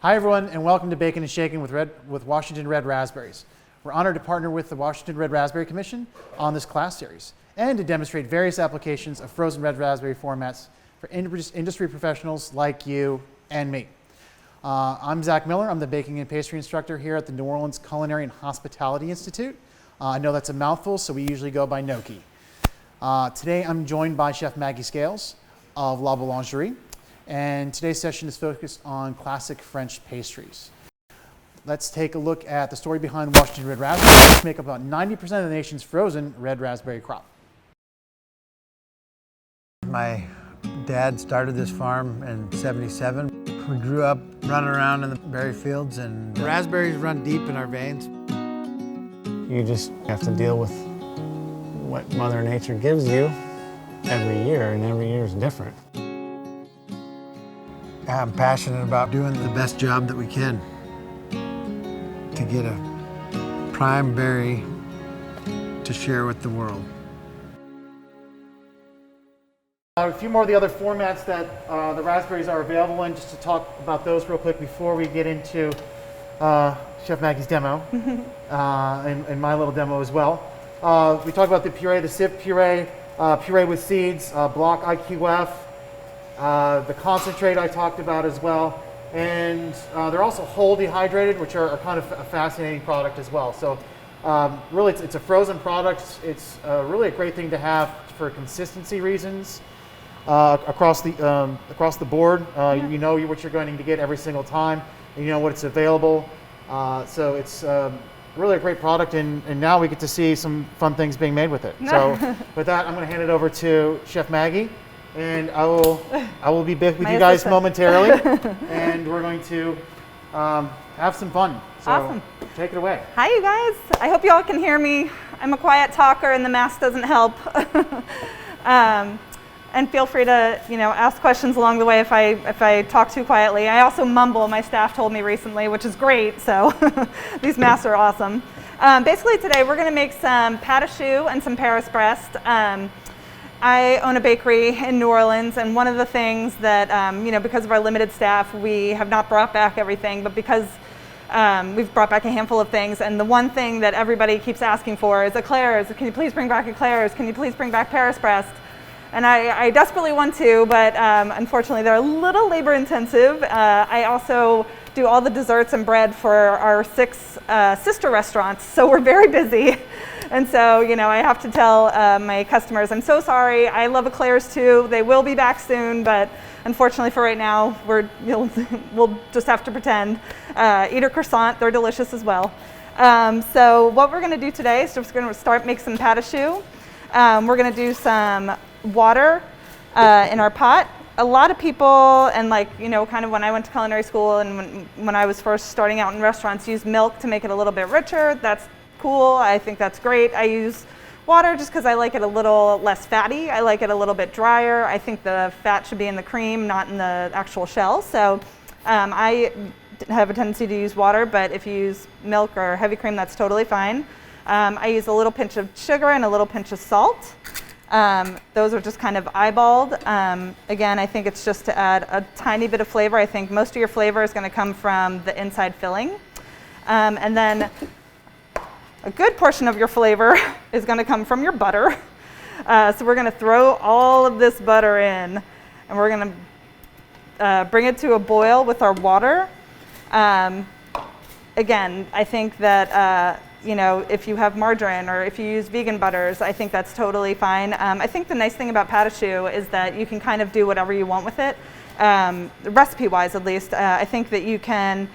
Hi everyone, and welcome to Bakin and Shakin with Washington Red Raspberries. We're honored to partner with the Washington Red Raspberry Commission on this class series and to demonstrate various applications of frozen red raspberry formats for industry professionals like you and me. I'm Zach Miller. I'm the baking and pastry instructor here at the New Orleans Culinary and Hospitality Institute. I know that's a mouthful, so we usually go by Gnocchi. Today I'm joined by Chef Maggie Scales of La Boulangerie. And today's session is focused on classic French pastries. Let's take a look at the story behind Washington Red Raspberries, which make up about 90% of the nation's frozen red raspberry crop. My dad started this farm in '77. We grew up running around in the berry fields, and raspberries run deep in our veins. You just have to deal with what Mother Nature gives you every year, and every year is different. I'm passionate about doing the best job that we can to get a prime berry to share with the world. A few more of the other formats that the raspberries are available in, just to talk about those real quick before we get into Chef Maggie's demo and my little demo as well. We talked about the puree, the sieve puree, puree with seeds, block IQF, the concentrate I talked about as well, and they're also whole dehydrated, which are kind of a fascinating product as well. So really it's a frozen product. It's really a great thing to have for consistency reasons across the board. You know what you're going to get every single time, and you know what it's available. So it's really a great product, and now we get to see some fun things being made with it. So with that, I'm going to hand it over to Chef Maggie. And I will be back with you guys momentarily, and we're going to have some fun. So awesome. Take it away. Hi, you guys. I hope you all can hear me. I'm a quiet talker, and the mask doesn't help. And feel free to ask questions along the way if I talk too quietly. I also mumble. My staff told me recently, which is great. So these masks are awesome. Basically, today we're going to make some pâte à choux and some Paris brest. I own a bakery in New Orleans, and one of the things that, because of our limited staff, we have not brought back everything, but because we've brought back a handful of things, and the one thing that everybody keeps asking for is eclairs. Can you please bring back eclairs? Can you please bring back Paris brest? And I desperately want to, but unfortunately they're a little labor intensive. I also do all the desserts and bread for our 6 sister restaurants, so we're very busy. And so, I have to tell my customers, I'm so sorry, I love eclairs too. They will be back soon, but unfortunately for right now, we'll just have to pretend. Eat a croissant, they're delicious as well. So what we're gonna do today is just gonna make some pâte à choux. We're gonna do some water in our pot. A lot of people, and kind of when I went to culinary school and when I was first starting out in restaurants, use milk to make it a little bit richer. That's cool. I think that's great. I use water just because I like it a little less fatty. I like it a little bit drier. I think the fat should be in the cream, not in the actual shell. So I have a tendency to use water, but if you use milk or heavy cream, that's totally fine. I use a little pinch of sugar and a little pinch of salt. Those are just kind of eyeballed. Again, I think it's just to add a tiny bit of flavor. I think most of your flavor is going to come from the inside filling. And then a good portion of your flavor is going to come from your butter. So we're going to throw all of this butter in, and we're going to bring it to a boil with our water. Again, I think that if you have margarine or if you use vegan butters, I think that's totally fine. I think the nice thing about pâte à choux is that you can kind of do whatever you want with it, recipe-wise at least. I think that you can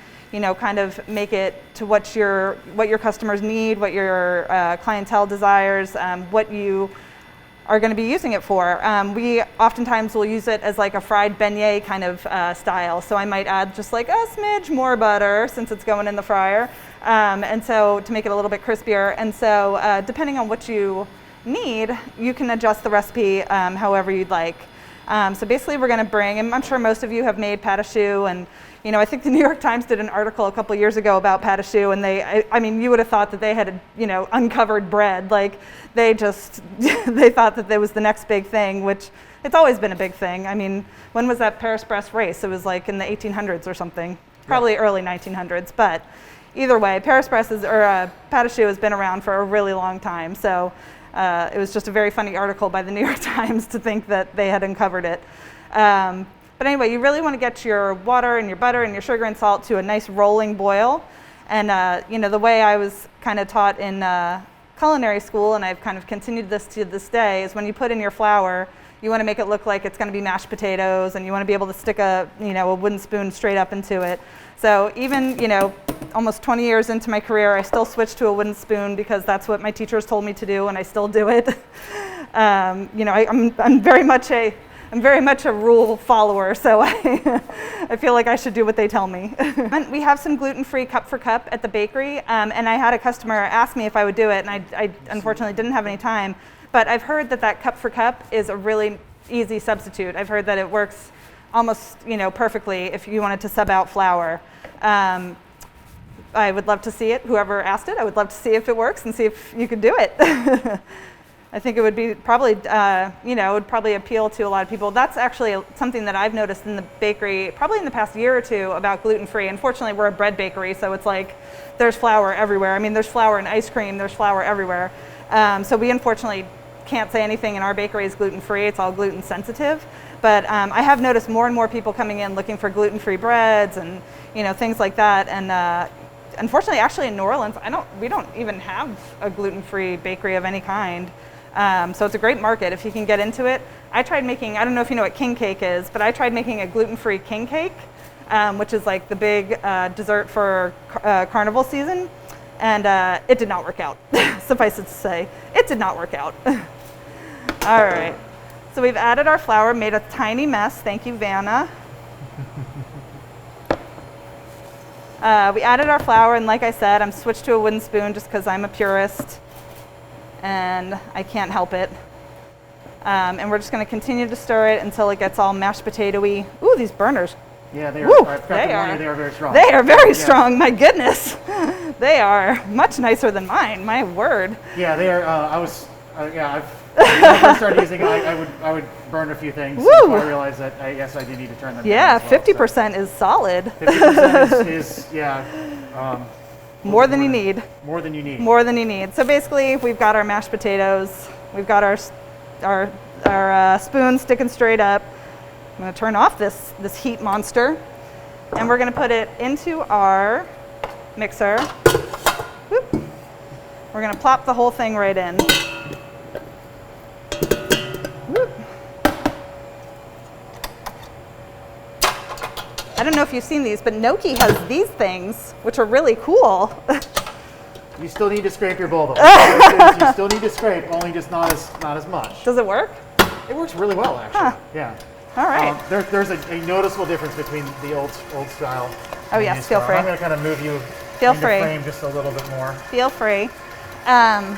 kind of make it to what your customers need, what your clientele desires, what you are going to be using it for. We oftentimes will use it as like a fried beignet kind of style. So I might add just like a smidge more butter since it's going in the fryer, and so to make it a little bit crispier. And so depending on what you need, you can adjust the recipe however you'd like. So basically we're going to bring, and I'm sure most of you have made pâte à choux, and I think the New York Times did an article a couple years ago about pâte à choux, and I mean, you would have thought that they had, uncovered bread. Like, they thought that there was the next big thing, which it's always been a big thing. I mean, when was that Paris brest race? It was like in the 1800s or something. probably early 1900s, but either way, Paris Press or Pastry has been around for a really long time. So it was just a very funny article by the New York Times to think that they had uncovered it. But anyway, you really want to get your water and your butter and your sugar and salt to a nice rolling boil. And you know, the way I was kind of taught in culinary school, and I've kind of continued this to this day, is when you put in your flour, you want to make it look like it's going to be mashed potatoes, and you want to be able to stick a wooden spoon straight up into it. So even, you know, almost 20 years into my career, I still switch to a wooden spoon because that's what my teachers told me to do, and I still do it. You know, I'm very much a rule follower, so I feel like I should do what they tell me. We have some gluten-free cup for cup at the bakery, and I had a customer ask me if I would do it, and I unfortunately didn't have any time. But I've heard that that cup for cup is a really easy substitute. I've heard that it works almost, you know, perfectly if you wanted to sub out flour. I would love to see it. Whoever asked it, I would love to see if it works and see if you could do it. I think it would be probably, you know, it would probably appeal to a lot of people. That's actually something that I've noticed in the bakery, probably in the past year or two, about gluten-free. Unfortunately, we're a bread bakery, so it's like there's flour everywhere. I mean, there's flour in ice cream, there's flour everywhere. So we unfortunately can't say anything in our bakery is gluten-free. It's all gluten sensitive. But I have noticed more and more people coming in looking for gluten-free breads and, you know, things like that. And unfortunately, actually in New Orleans, we don't even have a gluten-free bakery of any kind. So it's a great market if you can get into it. I tried making, I don't know if you know what king cake is, but I tried making a gluten-free king cake, which is like the big dessert for carnival season. And it did not work out. Suffice it to say, it did not work out. All right. So we've added our flour, made a tiny mess. Thank you, Vanna. We added our flour, and like I said, I'm switched to a wooden spoon just because I'm a purist and I can't help it. And we're just going to continue to stir it until it gets all mashed potato-y. Ooh, these burners. Yeah, they are. Woo, I forgot to warn you, they are very strong. They are very strong. My goodness, they are much nicer than mine. My word. Yeah, they are. When I first started using it, I would burn a few things before I realized that yes, I do need to turn them down. Yeah, as well, 50% is solid. 50% is yeah. More than you need. More than you need. More than you need. So basically, we've got our mashed potatoes. We've got our spoon sticking straight up. I'm going to turn off this heat monster, and we're going to put it into our mixer. Whoop. We're going to plop the whole thing right in. Whoop. I don't know if you've seen these, but Gnocchi has these things, which are really cool. You still need to scrape your bowl, though. You still need to scrape, only just not as much. Does it work? It works really well, actually. Huh. Yeah. All right. There's a noticeable difference between the old style. Oh yes, feel free. I'm going to kind of move you Feel into free. frame just a little bit more. Feel free. And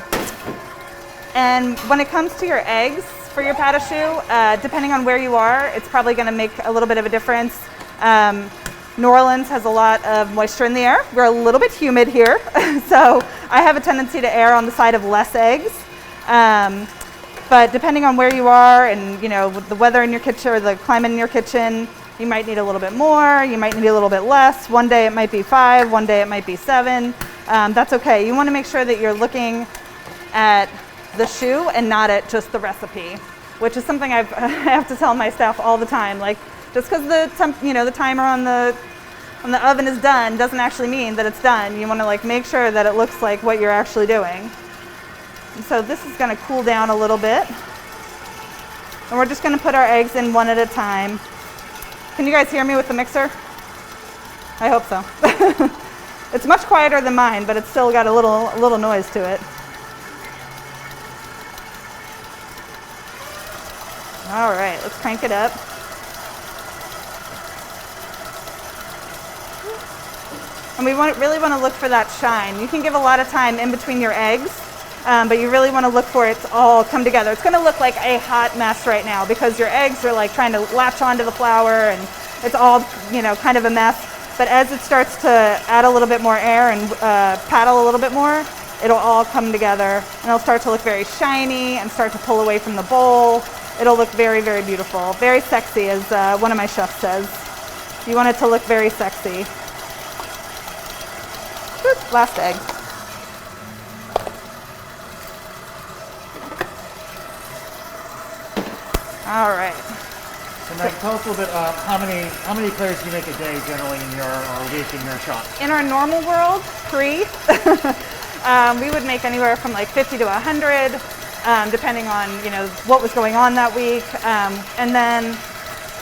when it comes to your eggs for your pâte à choux, depending on where you are, it's probably going to make a little bit of a difference. New Orleans has a lot of moisture in the air. We're a little bit humid here, so I have a tendency to err on the side of less eggs. But depending on where you are and, you know, the weather in your kitchen or the climate in your kitchen, you might need a little bit more, you might need a little bit less. One day it might be 5, one day it might be 7. That's okay. You want to make sure that you're looking at the choux and not at just the recipe, which is something I have to tell my staff all the time. Like, just because the timer on the oven is done doesn't actually mean that it's done. You want to like make sure that it looks like what you're actually doing. And so this is going to cool down a little bit. And we're just going to put our eggs in one at a time. Can you guys hear me with the mixer? I hope so. It's much quieter than mine, but it's still got a little noise to it. All right, let's crank it up. And we really want to look for that shine. You can give a lot of time in between your eggs, but you really want to look for it to all come together. It's going to look like a hot mess right now because your eggs are like trying to latch onto the flour and it's all, you know, kind of a mess. But as it starts to add a little bit more air and paddle a little bit more, it'll all come together and it'll start to look very shiny and start to pull away from the bowl. It'll look very, very beautiful, very sexy, as one of my chefs says. You want it to look very sexy. Whoop, last egg. All right. So Maggie, tell us a little bit how many eclairs do you make a day generally in your or a week in your shop? In our normal world, 3, we would make anywhere from like 50 to 100, depending on what was going on that week, and then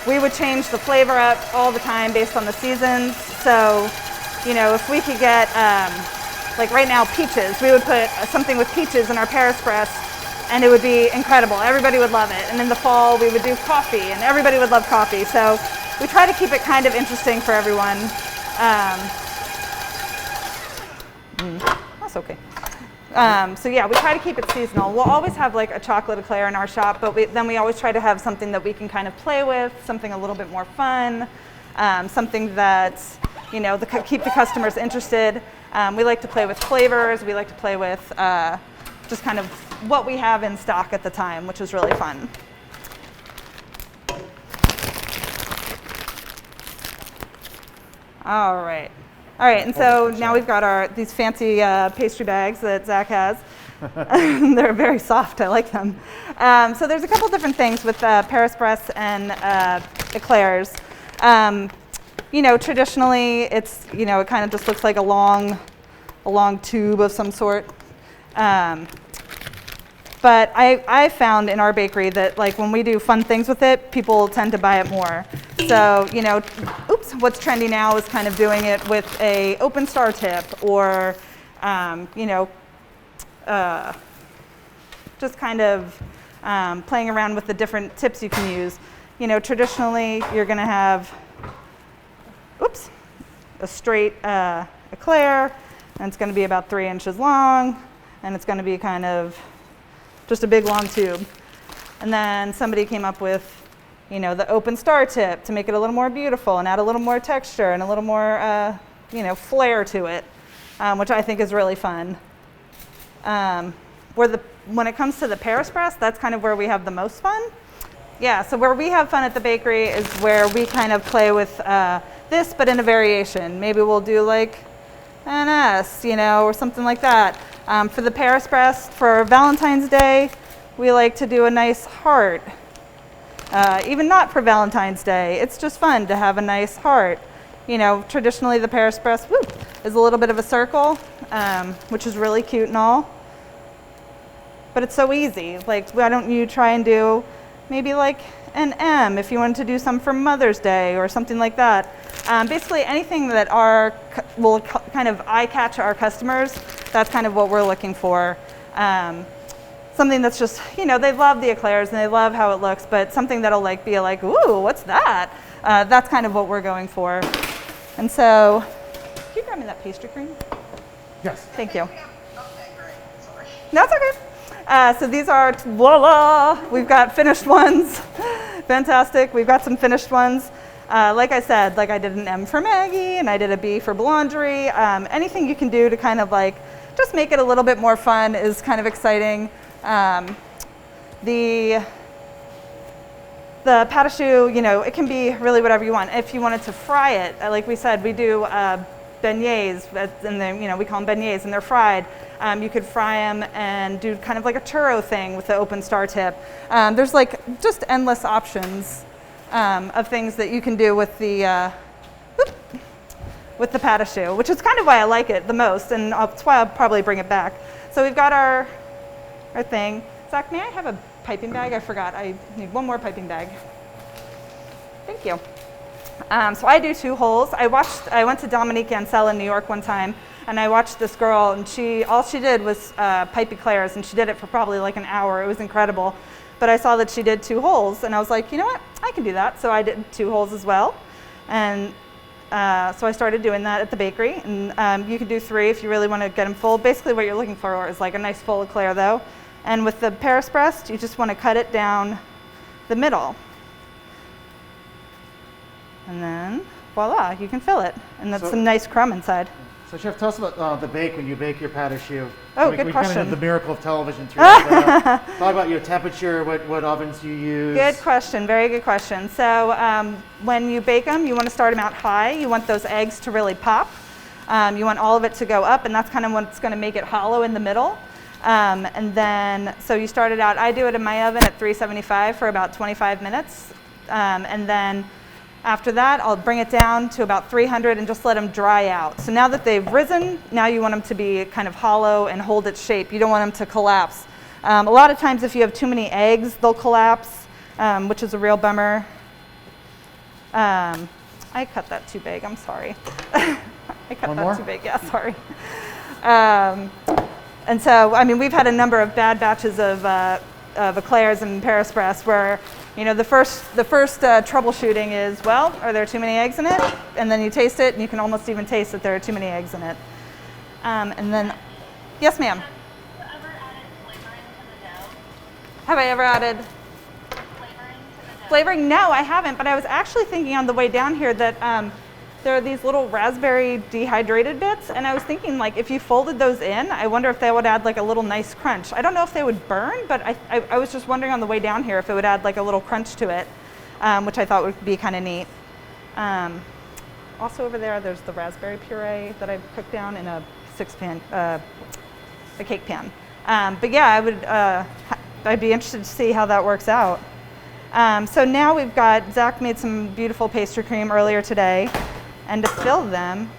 we would change the flavor up all the time based on the seasons. So, if we could get like right now peaches, we would put something with peaches in our Paris press, and it would be incredible. Everybody would love it. And in the fall, we would do coffee, and everybody would love coffee. So we try to keep it kind of interesting for everyone. That's okay. So yeah, we try to keep it seasonal. We'll always have like a chocolate eclair in our shop, but then we always try to have something that we can kind of play with, something a little bit more fun, something that, keep the customers interested. We like to play with flavors. We like to play with just kind of what we have in stock at the time, which is really fun. All right, and so now we've got these fancy pastry bags that Zach has. They're very soft, I like them. So there's a couple different things with Paris Bresse and eclairs. Traditionally it's, it kind of just looks like a long tube of some sort. But I found in our bakery that like when we do fun things with it, people tend to buy it more. So, what's trendy now is kind of doing it with a open star tip or, just kind of playing around with the different tips you can use. Traditionally you're going to have, a straight eclair, and it's going to be about 3 inches long, and it's going to be kind of just a big long tube. And then somebody came up with, the open star tip to make it a little more beautiful and add a little more texture and a little more, flair to it, which I think is really fun. When it comes to the Paris Bresse, that's kind of where we have the most fun. Yeah, so where we have fun at the bakery is where we kind of play with this, but in a variation. Maybe we'll do like an S, or something like that. For the Paris Bresse, for Valentine's Day, we like to do a nice heart. Even not for Valentine's Day, it's just fun to have a nice heart. Traditionally the Paris Bresse is a little bit of a circle, which is really cute and all. But it's so easy. Like, why don't you try and do maybe like an M if you wanted to do some for Mother's Day or something like that. Basically anything that will kind of eye-catch our customers, that's kind of what we're looking for. Something that's just, they love the eclairs and they love how it looks, but something that'll like be like, ooh, what's that? That's kind of what we're going for. And so, can you grab me that pastry cream? Yes. Thank you. Okay, great. Sorry. No, it's okay. So these are, voila, we've got finished ones. Fantastic, we've got some finished ones. Like I said, like I did an M for Maggie and I did a B for Boulangerie. Anything you can do to kind of like, just make it a little bit more fun is kind of exciting. The pâte à choux, it can be really whatever you want. If you wanted to fry it, like we said, we do beignets, and then we call them beignets, and they're fried. You could fry them and do kind of like a churro thing with the open star tip. There's like just endless options of things that you can do with the pâte à choux, which is kind of why I like it the most, and that's why I'll probably bring it back. So we've got our thing. Zach, may I have a piping bag? I forgot. I need one more piping bag. Thank you. So I do 2 holes. I went to Dominique Ansel in New York one time, and I watched this girl, and all she did was pipe eclairs, and she did it for probably like an hour. It was incredible. But I saw that she did 2 holes, and I was like, you know what? I can do that. So I did 2 holes as well. And so I started doing that at the bakery. And you can do 3 if you really want to get them full. Basically what you're looking for is like a nice full eclair though. And with the Paris Bresse, you just want to cut it down the middle. And then, voila, you can fill it. And that's some nice crumb inside. So Chef, tell us about the bake when you bake your pâte à choux. Oh, we good kind question. of did the miracle of television through that. Talk about your temperature, what ovens you use. Good question, very good question. So when you bake them, you want to start them out high. You want those eggs to really pop. You want all of it to go up, and that's kind of what's going to make it hollow in the middle. And then, so you start it out, I do it in my oven at 375 for about 25 minutes. And then after that, I'll bring it down to about 300 and just let them dry out. So now that they've risen, now you want them to be kind of hollow and hold its shape. You don't want them to collapse. A lot of times if you have too many eggs, they'll collapse, which is a real bummer. I cut that too big, I'm sorry. I cut that too big, yeah, sorry. And so, I mean, we've had a number of bad batches of eclairs and Paris Brest where, you know, the first troubleshooting is, well, are there too many eggs in it? And then you taste it, and you can almost even taste that there are too many eggs in it. And then, yes, ma'am. Have you ever added flavoring to the dough? Have I ever added Flavoring to the dough? flavoring? No, I haven't, but I was actually thinking on the way down here that there are these little raspberry dehydrated bits, and I was thinking, like, if you folded those in, I wonder if they would add like a little nice crunch. I don't know if they would burn, but I was just wondering on the way down here if it would add like a little crunch to it, which I thought would be kind of neat. Also over there, there's the raspberry puree that I cooked down in a a cake pan. But yeah, I'd be interested to see how that works out. So now we've got, Zach made some beautiful pastry cream earlier today. And to fill them,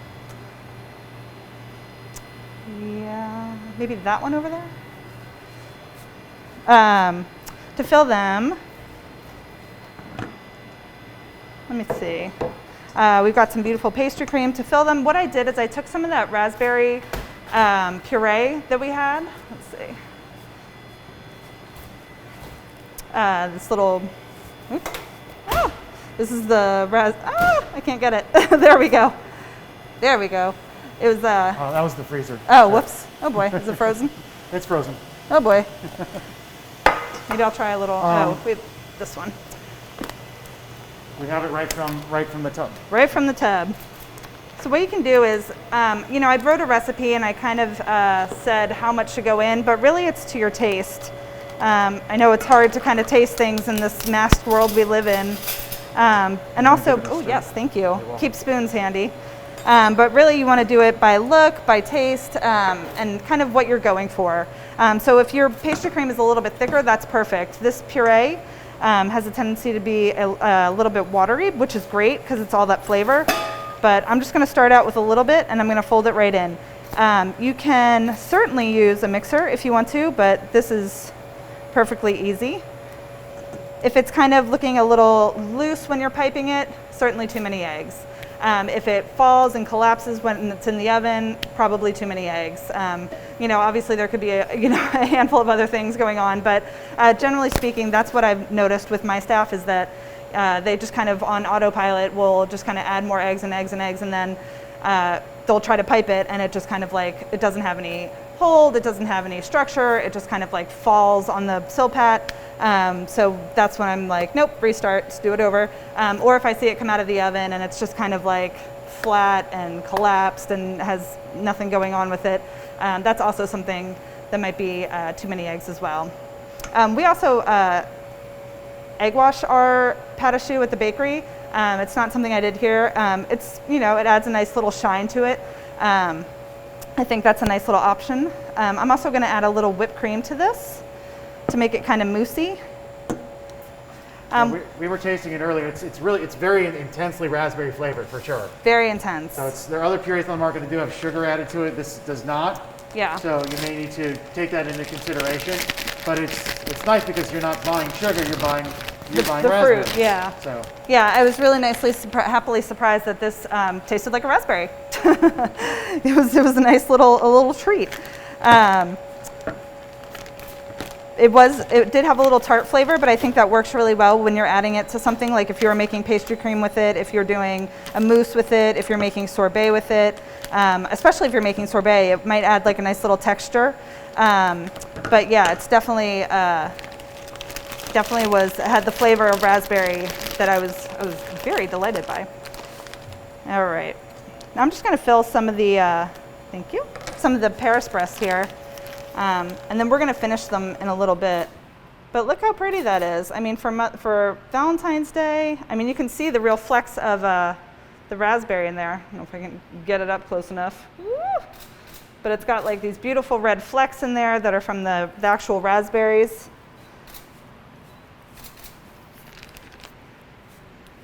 yeah, maybe that one over there? To fill them, let me see. We've got some beautiful pastry cream. To fill them, what I did is I took some of that raspberry puree that we had. Let's see. This little, oops. Oh, this is the I can't get it. There we go. There we go. It was, Oh, that was the freezer. oh, whoops. Oh boy, is it frozen? It's frozen. Oh boy. Maybe I'll try a little, this one. We have it right from the tub. Right from the tub. So what you can do is, you know, I wrote a recipe and I kind of said how much should go in, but really it's to your taste. I know it's hard to kind of taste things in this masked world we live in. And also, oh yes, thank you. Keep spoons handy. But really you want to do it by look, by taste, and kind of what you're going for. So if your pastry cream is a little bit thicker, that's perfect. This puree has a tendency to be a little bit watery, which is great because it's all that flavor. But I'm just going to start out with a little bit and I'm going to fold it right in. You can certainly use a mixer if you want to, but this is perfectly easy. If it's kind of looking a little loose when you're piping it, certainly too many eggs. If it falls and collapses when it's in the oven, probably too many eggs. You know, obviously there could be a handful of other things going on, but generally speaking, that's what I've noticed with my staff is that they just kind of on autopilot will just kind of add more eggs and eggs and eggs, and then they'll try to pipe it, and it just kind of like, it doesn't have any hold, it doesn't have any structure, it just kind of like falls on the silpat. So that's when I'm like, nope, restart, let's do it over. Or if I see it come out of the oven and it's just kind of like flat and collapsed and has nothing going on with it, that's also something that might be too many eggs as well. We also egg wash our pâte à choux at the bakery. It's not something I did here. It's, you know, it adds a nice little shine to it. I think that's a nice little option. I'm also going to add a little whipped cream to this to make it kind of moussey. We were tasting it earlier. It's very intensely raspberry flavored for sure. Very intense. So there are other purees on the market that do have sugar added to it. This does not. Yeah. So you may need to take that into consideration. But it's nice because you're not buying sugar, you're buying the raspberries. fruit, yeah. So. Yeah, I was really happily surprised that this tasted like a raspberry. It was a nice little treat. It did have a little tart flavor, but I think that works really well when you're adding it to something, like if you're making pastry cream with it, if you're doing a mousse with it, if you're making sorbet with it, especially if you're making sorbet, it might add like a nice little texture. But yeah, it's definitely had the flavor of raspberry that I was very delighted by. All right, now I'm just going to fill some of the some of the Paris Brest here. And then we're going to finish them in a little bit. But look how pretty that is. I mean, for Valentine's Day, I mean, you can see the real flecks of the raspberry in there. I don't know if I can get it up close enough. Woo! But it's got like these beautiful red flecks in there that are from the actual raspberries.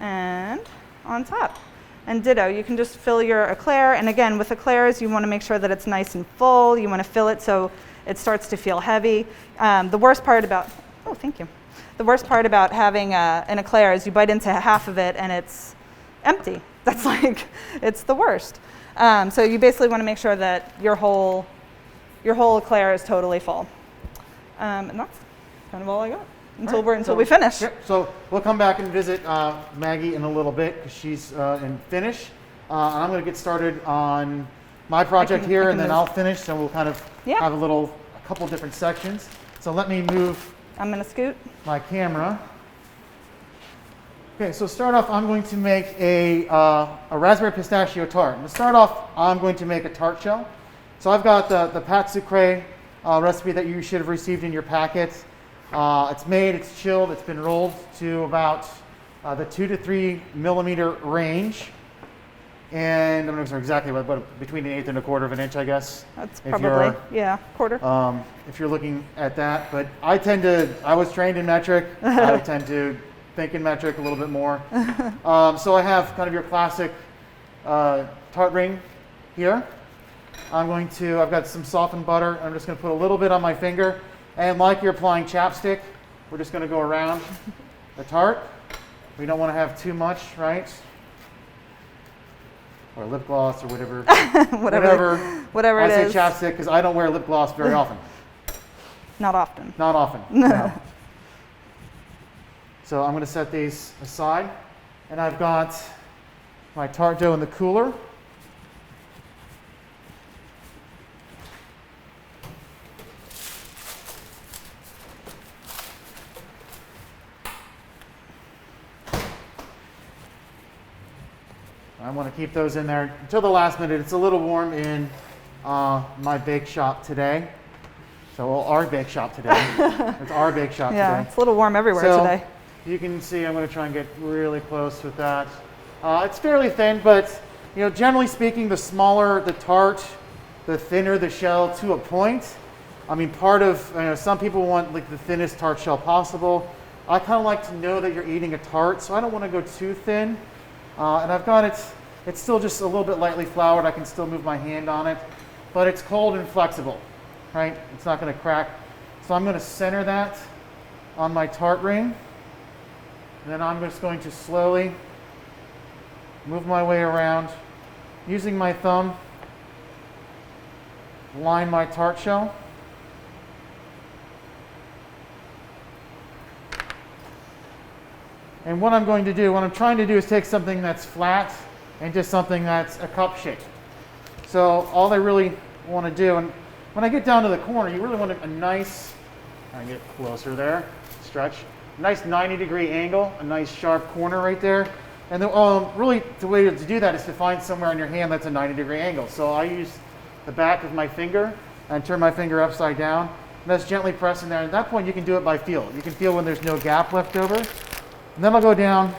And on top. And ditto, you can just fill your eclair. And again, with eclairs, you want to make sure that it's nice and full. You want to fill it so it starts to feel heavy. The worst part about, oh, thank you. The worst part about having an eclair is you bite into half of it and it's empty. That's like, it's the worst. So you basically want to make sure that your whole eclair is totally full. And that's kind of all I got until we finish. Yep, so we'll come back and visit Maggie in a little bit because she's in finish. And I'm going to get started on my project here, and then I'll finish. So we'll kind of have a couple different sections. So let me move. I'm going to scoot my camera. Okay, so start off, I'm going to make a raspberry pistachio tart. And to start off, I'm going to make a tart shell. So I've got the pâte sucrée recipe that you should have received in your packet. It's made, it's chilled, it's been rolled to about the 2 to 3 millimeter range. And I'm not sure exactly what between an eighth and a quarter of an inch, I guess. That's probably, quarter. If you're looking at that. But I was trained in metric. I tend to think in metric a little bit more. So I have kind of your classic tart ring here. I've got some softened butter. I'm just going to put a little bit on my finger. And like you're applying chapstick, we're just going to go around the tart. We don't want to have too much, right? Or lip gloss or whatever. whatever it is. I say chapstick because I don't wear lip gloss very often. Not often. Not often. No. So I'm going to set these aside. And I've got my tart dough in the cooler. I want to keep those in there until the last minute. It's a little warm in my bake shop today. Our bake shop today. It's our bake shop today. Yeah, it's a little warm everywhere today. You can see I'm going to try and get really close with that. It's fairly thin, but generally speaking, the smaller the tart, the thinner the shell to a point. I mean, some people want like the thinnest tart shell possible. I kind of like to know that you're eating a tart, so I don't want to go too thin. And I've got it's still just a little bit lightly floured. I can still move my hand on it, but it's cold and flexible, right? It's not going to crack. So I'm going to center that on my tart ring. And then I'm just going to slowly move my way around using my thumb, line my tart shell. And what I'm trying to do is take something that's flat and just something that's a cup shape. So all I really want to do, and when I get down to the corner, you really want a nice, I get closer there, stretch, nice 90-degree angle, a nice sharp corner right there. And really the way to do that is to find somewhere on your hand that's a 90-degree angle. So I use the back of my finger and turn my finger upside down. And that's gently pressing there. At that point, you can do it by feel. You can feel when there's no gap left over. And then I'll go down,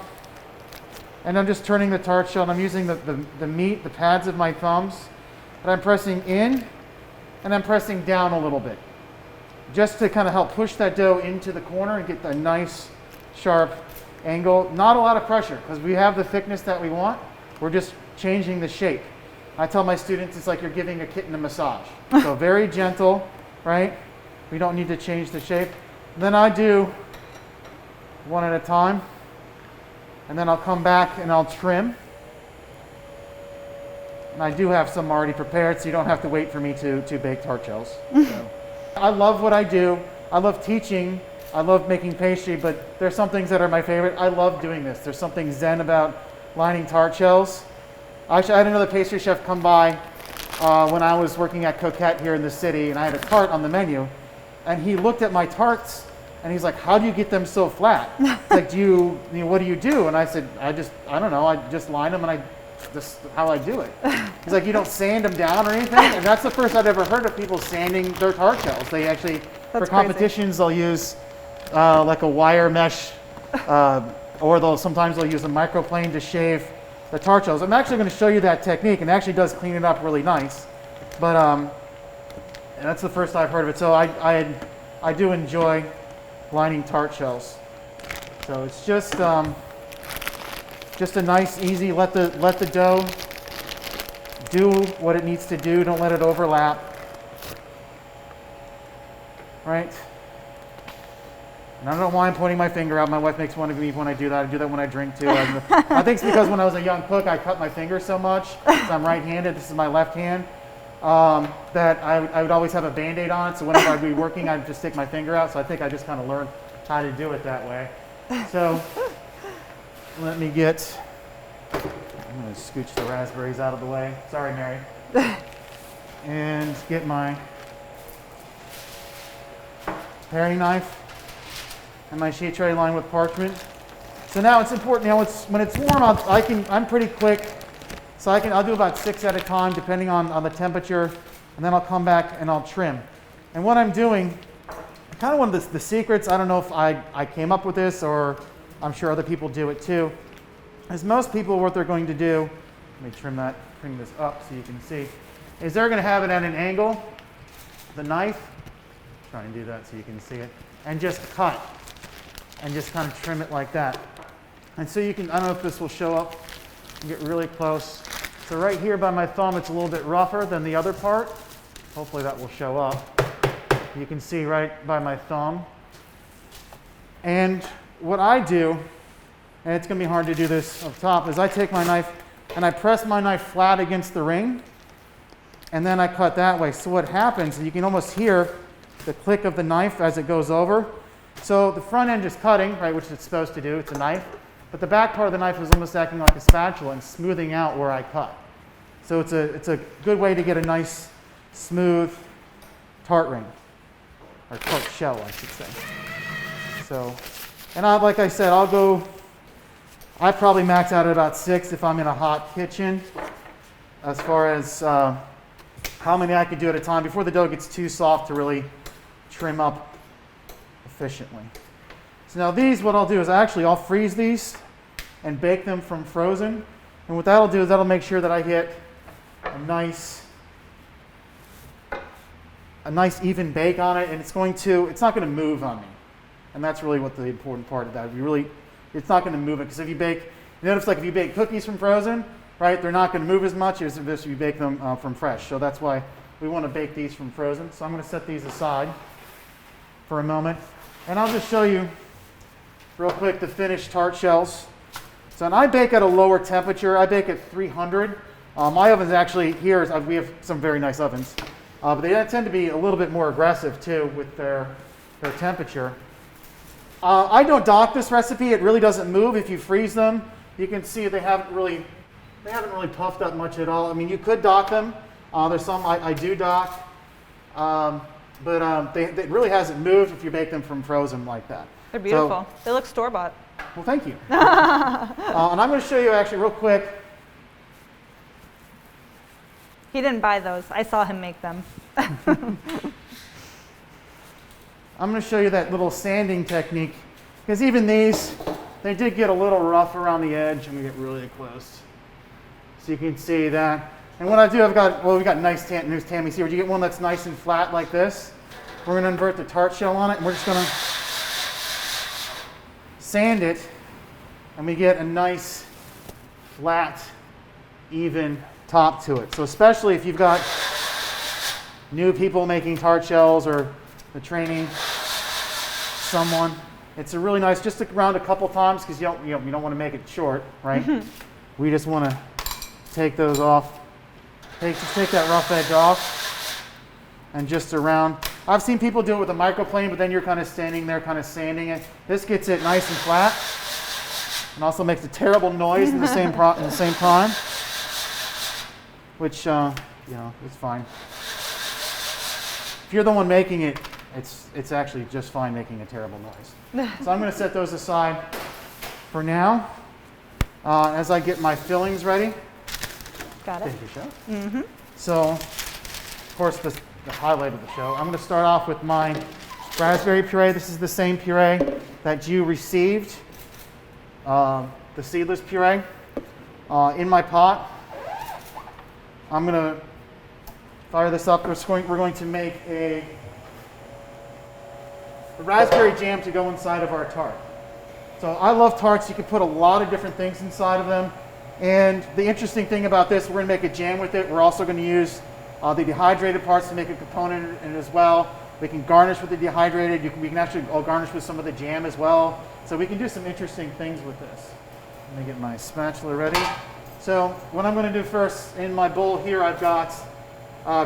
and I'm just turning the tart shell, and I'm using the meat, the pads of my thumbs, and I'm pressing in, and I'm pressing down a little bit, just to kind of help push that dough into the corner and get a nice, sharp angle. Not a lot of pressure, because we have the thickness that we want. We're just changing the shape. I tell my students it's like you're giving a kitten a massage. So very gentle, right? We don't need to change the shape. And then I do one at a time, and then I'll come back and I'll trim. And I do have some already prepared, so you don't have to wait for me to bake tart shells. So, I love what I do. I love teaching. I love making pastry, but there's some things that are my favorite. I love doing this. There's something zen about lining tart shells. Actually, I had another pastry chef come by when I was working at Coquette here in the city, and I had a tart on the menu, and he looked at my tarts. And he's like, how do you get them so flat? It's like, what do you do? And I said, I don't know. I just line them, and that's how I do it. He's like, you don't sand them down or anything? And that's the first I've ever heard of people sanding their tart shells. They actually, for competitions, they'll use like a wire mesh, or sometimes they'll use a microplane to shave the tart shells. I'm actually going to show you that technique, and it actually does clean it up really nice. But and that's the first I've heard of it. So I do enjoy lining tart shells. So it's just a nice, easy. Let the dough do what it needs to do. Don't let it overlap. Right? And I don't know why I'm pointing my finger out. My wife makes fun of me when I do that. I do that when I drink too. I think it's because when I was a young cook, I cut my finger so much. So I'm right-handed. This is my left hand. That I would always have a Band-Aid on it. So whenever I'd be working, I'd just stick my finger out. So I think I just kind of learned how to do it that way. So let me get. I'm going to scooch the raspberries out of the way. Sorry, Mary. And get my paring knife and my sheet tray lined with parchment. So now it's important. Now when it's warm, I'm pretty quick, so I'll do about 6 at a time, depending on the temperature, and then I'll come back and I'll trim. And what I'm doing, kind of one of the secrets. I don't know if I came up with this, or I'm sure other people do it too. Is most people, what they're going to do, let me bring this up so you can see, is they're going to have it at an angle, the knife. Try and do that so you can see it, and just cut. And just kind of trim it like that. And so you can, I don't know if this will show up, you get really close. So right here by my thumb, it's a little bit rougher than the other part. Hopefully that will show up. You can see right by my thumb. And what I do, and it's going to be hard to do this up top, is I take my knife and I press my knife flat against the ring, and then I cut that way. So what happens, you can almost hear the click of the knife as it goes over. So the front end is cutting, right, which it's supposed to do, it's a knife, but the back part of the knife is almost acting like a spatula and smoothing out where I cut. So it's a good way to get a nice, smooth tart ring, or tart shell, I should say. So, and like I said, I probably max out at about 6 if I'm in a hot kitchen, as far as how many I could do at a time before the dough gets too soft to really trim up efficiently. So now these, what I'll do is I'll freeze these and bake them from frozen. And what that'll do is that'll make sure that I get a nice even bake on it, and it's not going to move on me. And that's really what the important part of that. It's not going to move it, because if you notice like if you bake cookies from frozen, right, they're not going to move as much as if you bake them from fresh. So that's why we want to bake these from frozen. So I'm going to set these aside for a moment. And I'll just show you real quick the finished tart shells. So, and I bake at a lower temperature. I bake at 300. My oven's actually here. We have some very nice ovens, but they tend to be a little bit more aggressive too with their temperature. I don't dock this recipe. It really doesn't move if you freeze them. You can see they haven't really puffed up much at all. I mean, you could dock them. There's some I do dock. But it really hasn't moved if you bake them from frozen like that. They're beautiful. They look store-bought. Well, thank you. And I'm going to show you actually real quick. He didn't buy those. I saw him make them. I'm going to show you that little sanding technique, because even these, they did get a little rough around the edge. I'm going to get really close so you can see that. And what I do, we've got nice news Tammy's here. You get one that's nice and flat like this. We're going to invert the tart shell on it, and we're just going to sand it, and we get a nice, flat, even top to it. So especially if you've got new people making tart shells, or the training someone, it's a really nice, just around a couple times, because you don't want to make it short, right? We just want to take those off. Just take that rough edge off, and just around. I've seen people do it with a microplane, but then you're kind of standing there, kind of sanding it. This gets it nice and flat, and also makes a terrible noise in the same time, which it's fine. If you're the one making it, it's actually just fine making a terrible noise. So I'm going to set those aside for now. As I get my fillings ready. Got it. Thank you, Chef. Mm-hmm. So, of course, the highlight of the show. I'm going to start off with my raspberry puree. This is the same puree that you received, the seedless puree. in my pot. I'm going to fire this up. We're going to make a raspberry jam to go inside of our tart. So I love tarts. You can put a lot of different things inside of them. And the interesting thing about this, we're going to make a jam with it. We're also going to use the dehydrated parts to make a component in it as well. We can garnish with the dehydrated. We can actually garnish with some of the jam as well. So we can do some interesting things with this. Let me get my spatula ready. So what I'm going to do first, in my bowl here, I've got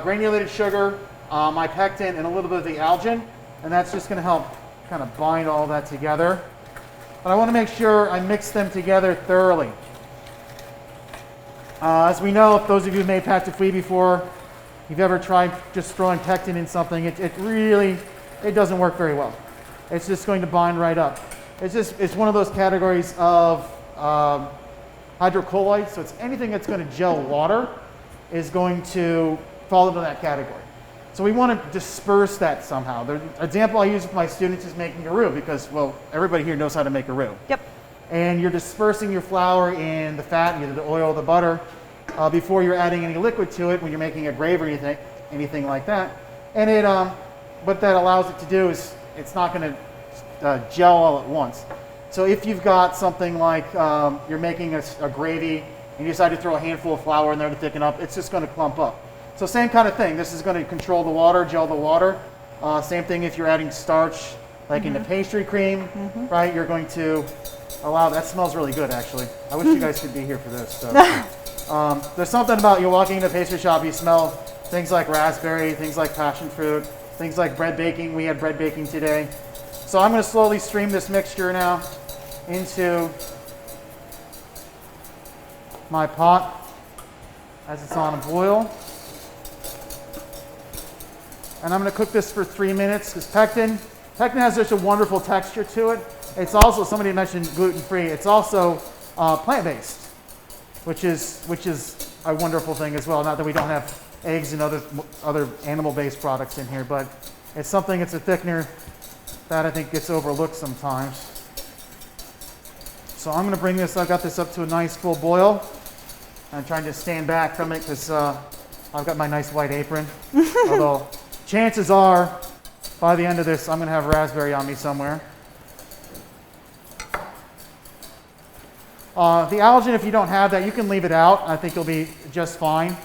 granulated sugar, my pectin, and a little bit of the algin. And that's just going to help kind of bind all that together. But I want to make sure I mix them together thoroughly. As we know, if those of you who made pâte de fruits before, you've ever tried just throwing pectin in something, it doesn't work very well. It's just going to bind right up. It's one of those categories of hydrocolloids, so it's anything that's going to gel water is going to fall into that category. So we want to disperse that somehow. The example I use with my students is making a roux because, well, everybody here knows how to make a roux. Yep. And you're dispersing your flour in the fat, either the oil or the butter, before you're adding any liquid to it when you're making a gravy or anything like that. And what that allows it to do is it's not going to gel all at once. So if you've got something like you're making a gravy and you decide to throw a handful of flour in there to thicken up, it's just going to clump up. So same kind of thing. This is going to control the water, gel the water. Same thing if you're adding starch, like in the pastry cream, right? You're going to allow, that smells really good actually. I wish you guys could be here for this. So. There's something about you walking in the pastry shop, you smell things like raspberry, things like passion fruit, things like bread baking. We had bread baking today. So I'm going to slowly stream this mixture now into my pot as it's on a boil. And I'm going to cook this for 3 minutes because pectin has such a wonderful texture to it. It's also, somebody mentioned gluten-free, it's also plant-based, which is a wonderful thing as well. Not that we don't have eggs and other animal-based products in here, but it's something, it's a thickener that I think gets overlooked sometimes. So I'm going to bring this, I've got this up to a nice full boil. I'm trying to stand back from it because I've got my nice white apron. Although chances are, by the end of this, I'm going to have raspberry on me somewhere. The algin, if you don't have that, you can leave it out. I think you'll be just fine.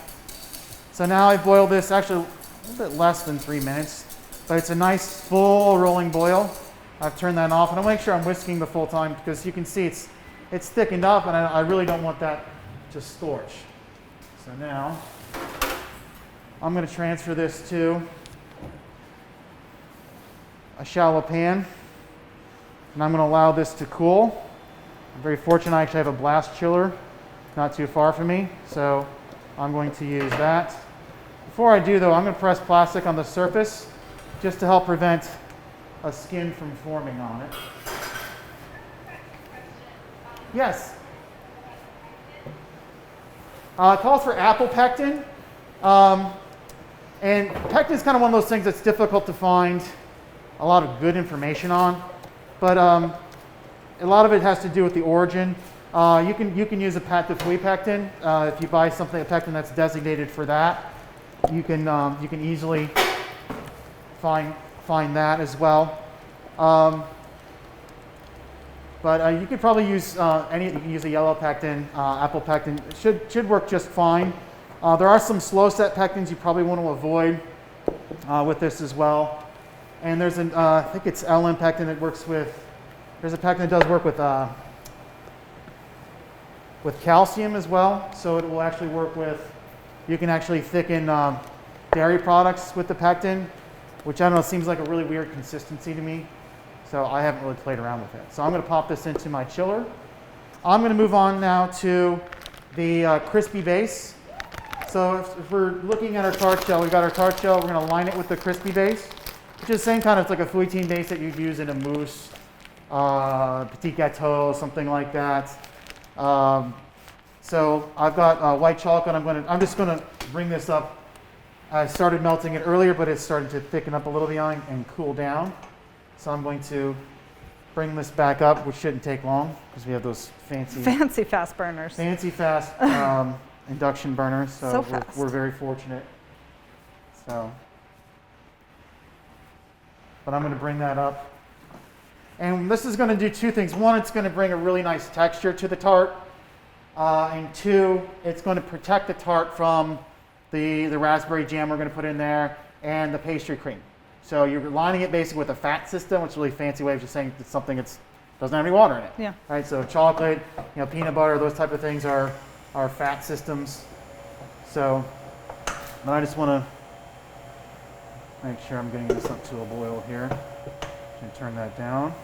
So now I boiled this actually a little bit less than 3 minutes, but it's a nice full rolling boil. I've turned that off, and I'll make sure I'm whisking the full time because you can see it's thickened up, and I really don't want that to scorch. So now I'm going to transfer this to a shallow pan, and I'm going to allow this to cool. I'm very fortunate I actually have a blast chiller not too far from me, so I'm going to use that. Before I do though, I'm going to press plastic on the surface just to help prevent a skin from forming on it. Yes? It calls for apple pectin. And pectin is kind of one of those things that's difficult to find a lot of good information on. But a lot of it has to do with the origin. You can use a pâte de fruits pectin. If you buy something, a pectin that's designated for that, you can easily find that as well. But you could probably use you can use a yellow pectin, apple pectin. It should work just fine. There are some slow set pectins you probably want to avoid with this as well. And there's I think it's LM pectin that works with. There's a pectin that does work with calcium as well, so it will actually work with. You can actually thicken dairy products with the pectin, which I don't know, seems like a really weird consistency to me. So I haven't really played around with it. So I'm going to pop this into my chiller. I'm going to move on now to the crispy base. So if we're looking at our tart shell, we've got our tart shell. We're going to line it with the crispy base, which is the same kind of, it's like a fouettine base that you'd use in a mousse, petit gâteau, something like that. So I've got white chocolate. I'm just going to bring this up. I started melting it earlier, but it's starting to thicken up a little bit and cool down. So I'm going to bring this back up, which shouldn't take long because we have those Fancy fast burners. fancy fast induction burners. So, So we're, fast. we're very fortunate. So, but I'm going to bring that up. And this is going to do two things. One, it's going to bring a really nice texture to the tart. And two, it's going to protect the tart from the raspberry jam we're going to put in there and the pastry cream. So you're lining it basically with a fat system, which is a really fancy way of just saying it's something that doesn't have any water in it. Yeah. Right. So chocolate, peanut butter, those type of things are fat systems. So, but I just want to make sure I'm getting this up to a boil here. And turn that down.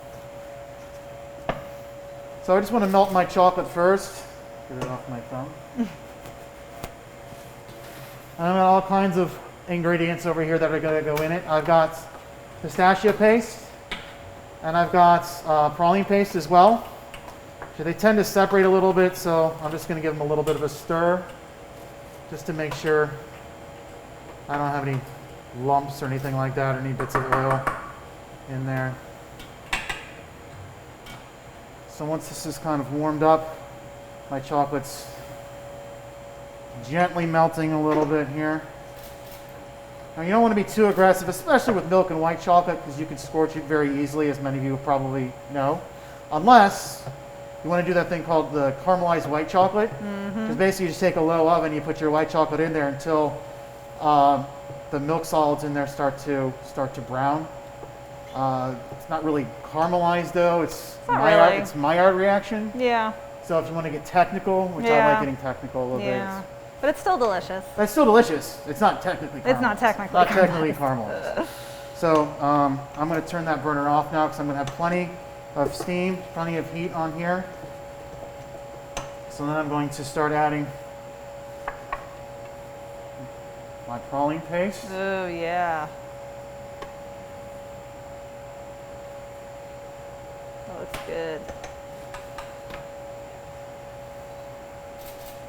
So I just want to melt my chocolate first. Get it off my thumb. I've got all kinds of ingredients over here that are going to go in it. I've got pistachio paste, and I've got praline paste as well. So they tend to separate a little bit, so I'm just going to give them a little bit of a stir, just to make sure I don't have any lumps or anything like that, or any bits of oil in there. So once this is kind of warmed up, my chocolate's gently melting a little bit here. Now you don't want to be too aggressive, especially with milk and white chocolate, because you can scorch it very easily, as many of you probably know. Unless you want to do that thing called the caramelized white chocolate. Because basically you just take a low oven, you put your white chocolate in there until the milk solids in there start to brown. It's not really caramelized though. It's not Maillard, really. it's Maillard reaction. Yeah. So if you want to get technical, which I Yeah. like getting technical a little Yeah. bit, But it's still delicious. it's still delicious. It's not technically caramelized. It's not technically Not technically caramelized. So I'm going to turn that burner off now because I'm going to have plenty of steam, plenty of heat on here. So then I'm going to start adding my praline paste. Oh, yeah. That looks good.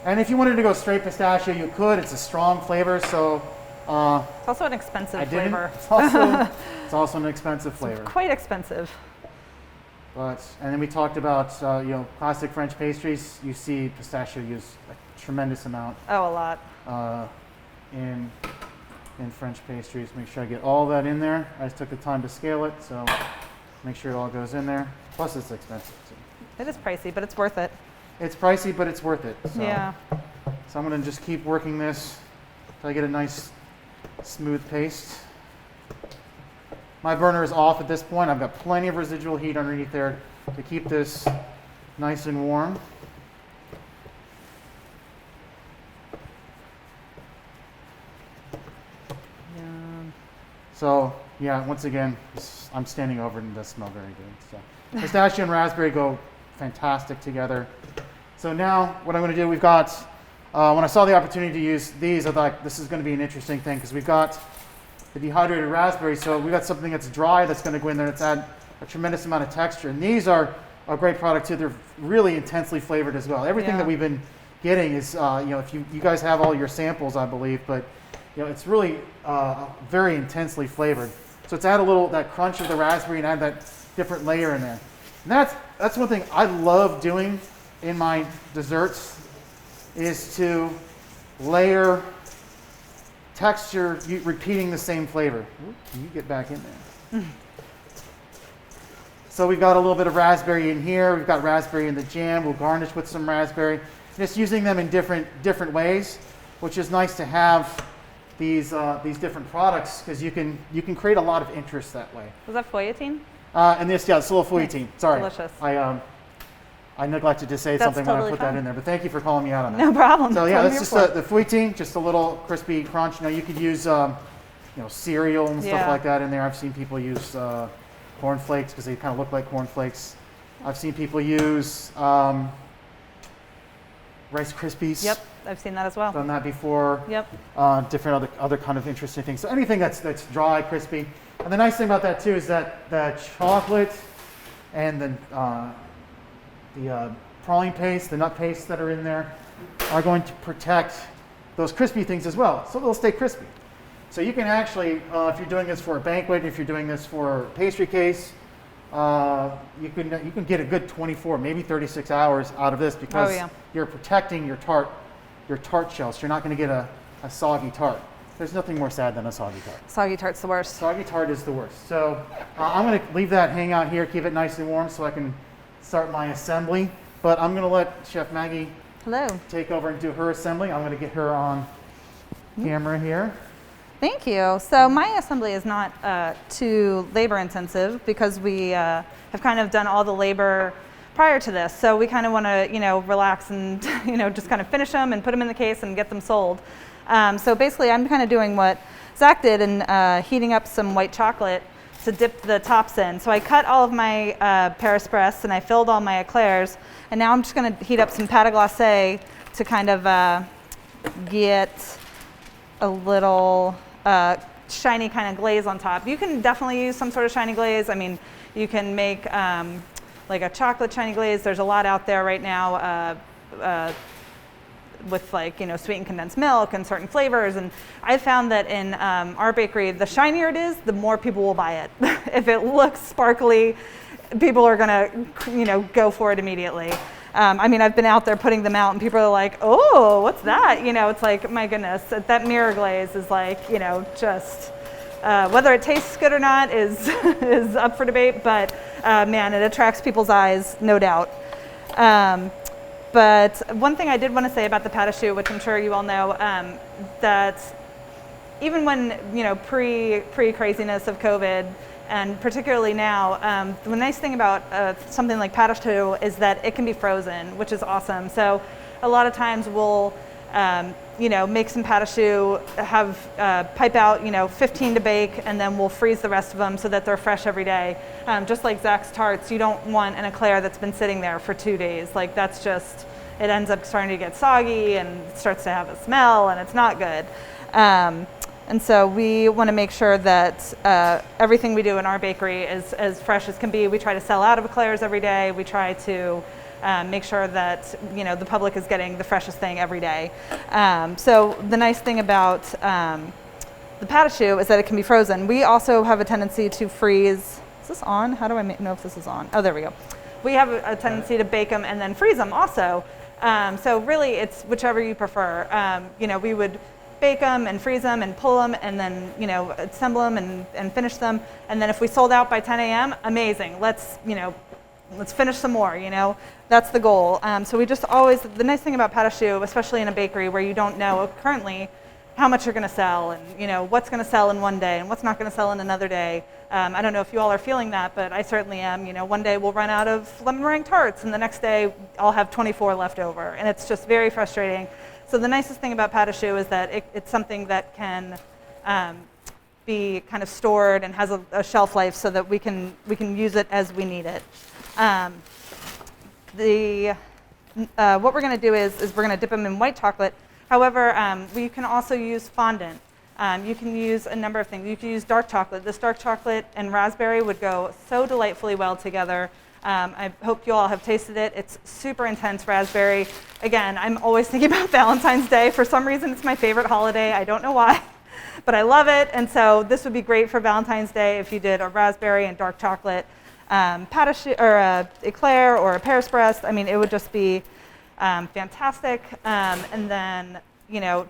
And if you wanted to go straight pistachio, you could. It's a strong flavor, so It's also an expensive I didn't. flavor. It's also an expensive flavor. Quite expensive. But and then we talked about classic French pastries. You see pistachio used a tremendous amount Oh, a lot. in French pastries. Make sure I get all that in there. I just took the time to scale it, so make sure it all goes in there. Plus, it's expensive too. It is pricey, but it's worth it. It's pricey, but it's worth it. So, Yeah. So I'm going to just keep working this until I get a nice smooth paste. My burner is off at this point. I've got plenty of residual heat underneath there to keep this nice and warm. Yum. So yeah, once again, I'm standing over it and it does smell very good. So pistachio and raspberry go fantastic together. So now what I'm going to do, we've got, when I saw the opportunity to use these, I thought this is going to be an interesting thing because we've got the dehydrated raspberry. So we've got something that's dry that's going to go in there that's add a tremendous amount of texture. And these are a great product too. They're really intensely flavored as well. Everything Yeah. that we've been getting is, if you guys have all your samples, I believe, but it's really very intensely flavored. So it's add a little, that crunch of the raspberry and add that different layer in there. And that's one thing I love doing in my desserts is to layer texture, repeating the same flavor. Ooh, you get back in there. So we've got a little bit of raspberry in here. We've got raspberry in the jam. We'll garnish with some raspberry. Just using them in different ways, which is nice to have these different products because you can create a lot of interest that way. Was that feuilletine? And this, it's a little feuilletine. Sorry, Delicious. I neglected to say That's something when I totally put that fine. in there, but thank you for calling me out on that. No problem. So That's yeah, what I'm that's here just for. the feuilletine, just a little crispy crunch. Now you could use cereal and stuff Yeah. like that in there. I've seen people use cornflakes because they kind of look like cornflakes. I've seen people use Rice Krispies. Yep, I've seen that as well. Done that before. Yep. Different other kind of interesting things. So anything that's dry, crispy. And the nice thing about that too is that the chocolate and the praline paste, the nut paste that are in there, are going to protect those crispy things as well. So they'll stay crispy. So you can actually, if you're doing this for a banquet, if you're doing this for a pastry case, you can get a good 24, maybe 36 hours out of this because Oh, yeah. you're protecting your tart shell. So you're not going to get a soggy tart. There's nothing more sad than a soggy tart. Soggy tart's the worst. Soggy tart is the worst. So I'm going to leave that hang out here, keep it nice and warm so I can start my assembly. But I'm going to let Chef Maggie Hello. take over and do her assembly. I'm going to get her on camera here. Thank you. So my assembly is not too labor intensive because we have kind of done all the labor prior to this. So we kind of want to, relax and, just kind of finish them and put them in the case and get them sold. So basically I'm kind of doing what Zach did and heating up some white chocolate to dip the tops in. So I cut all of my Paris Press and I filled all my eclairs. And now I'm just going to heat up some pâte à glacé to kind of get a little shiny kind of glaze on top. You can definitely use some sort of shiny glaze. I mean, you can make like a chocolate shiny glaze. There's a lot out there right now with sweetened condensed milk and certain flavors. And I found that in our bakery, the shinier it is, the more people will buy it. If it looks sparkly, people are gonna go for it immediately. I mean, I've been out there putting them out and people are like, oh, what's that? It's like, my goodness, that mirror glaze is like, just whether it tastes good or not is is up for debate, but man, it attracts people's eyes, no doubt. But one thing I did want to say about the pâte à choux, which I'm sure you all know, that even when, pre-craziness of COVID, and particularly now, the nice thing about something like pâte à choux is that it can be frozen, which is awesome. So a lot of times we'll, make some pâte à choux, have pipe out, 15 to bake, and then we'll freeze the rest of them so that they're fresh every day. Just like Zach's tarts, you don't want an eclair that's been sitting there for 2 days. Like that's just, it ends up starting to get soggy and starts to have a smell, and it's not good. And so we want to make sure that everything we do in our bakery is as fresh as can be. We try to sell out of eclairs every day. We try to make sure that the public is getting the freshest thing every day. So the nice thing about the pâte à choux is that it can be frozen. We also have a tendency to freeze. Is this on? How do I know if this is on? Oh, there we go. We have a tendency to bake them and then freeze them also. So really, it's whichever you prefer. We would bake them and freeze them and pull them and then assemble them and finish them. And then if we sold out by 10 a.m., amazing. Let's finish some more. That's the goal. So we just always, the nice thing about pâte à choux, especially in a bakery where you don't know currently how much you're going to sell and what's going to sell in one day and what's not going to sell in another day. I don't know if you all are feeling that, but I certainly am. One day we'll run out of lemon meringue tarts and the next day I'll have 24 left over, and it's just very frustrating. So the nicest thing about pâte à choux is that it's something that can be kind of stored and has a shelf life so that we can use it as we need it. What we're going to do is we're going to dip them in white chocolate. However, we can also use fondant. You can use a number of things. You can use dark chocolate. This dark chocolate and raspberry would go so delightfully well together. I hope you all have tasted it. It's super intense raspberry. Again, I'm always thinking about Valentine's Day. For some reason, it's my favorite holiday. I don't know why, but I love it. And so this would be great for Valentine's Day if you did a raspberry and dark chocolate pâte à choux, or a eclair or a Paris Brest. I mean, it would just be fantastic. And then,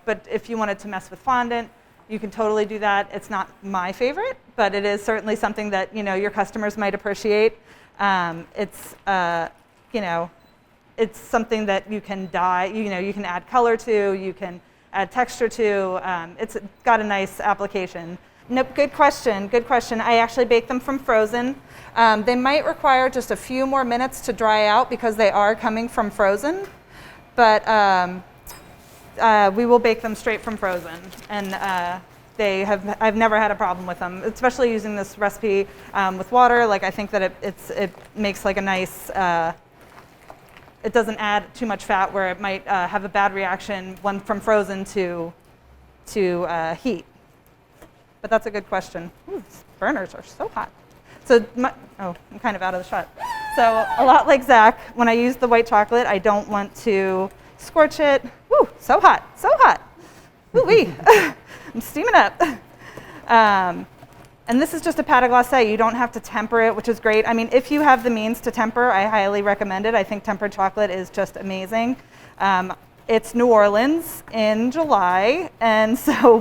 but if you wanted to mess with fondant, you can totally do that. It's not my favorite, but it is certainly something that your customers might appreciate. It's it's something that you can dye. You can add color to. You can add texture to. It's got a nice application. Nope, good question. Good question. I actually bake them from frozen. They might require just a few more minutes to dry out because they are coming from frozen, but we will bake them straight from frozen, and I've never had a problem with them, especially using this recipe with water. Like I think that it makes like a nice. It doesn't add too much fat where it might have a bad reaction when from frozen to heat. But that's a good question. Ooh, these burners are so hot. So I'm kind of out of the shot. So a lot like Zach, when I use the white chocolate, I don't want to scorch it. Woo, so hot, so hot. Ooh wee, I'm steaming up. And this is just a pâte à glacé. You don't have to temper it, which is great. I mean, if you have the means to temper, I highly recommend it. I think tempered chocolate is just amazing. It's New Orleans in July, and so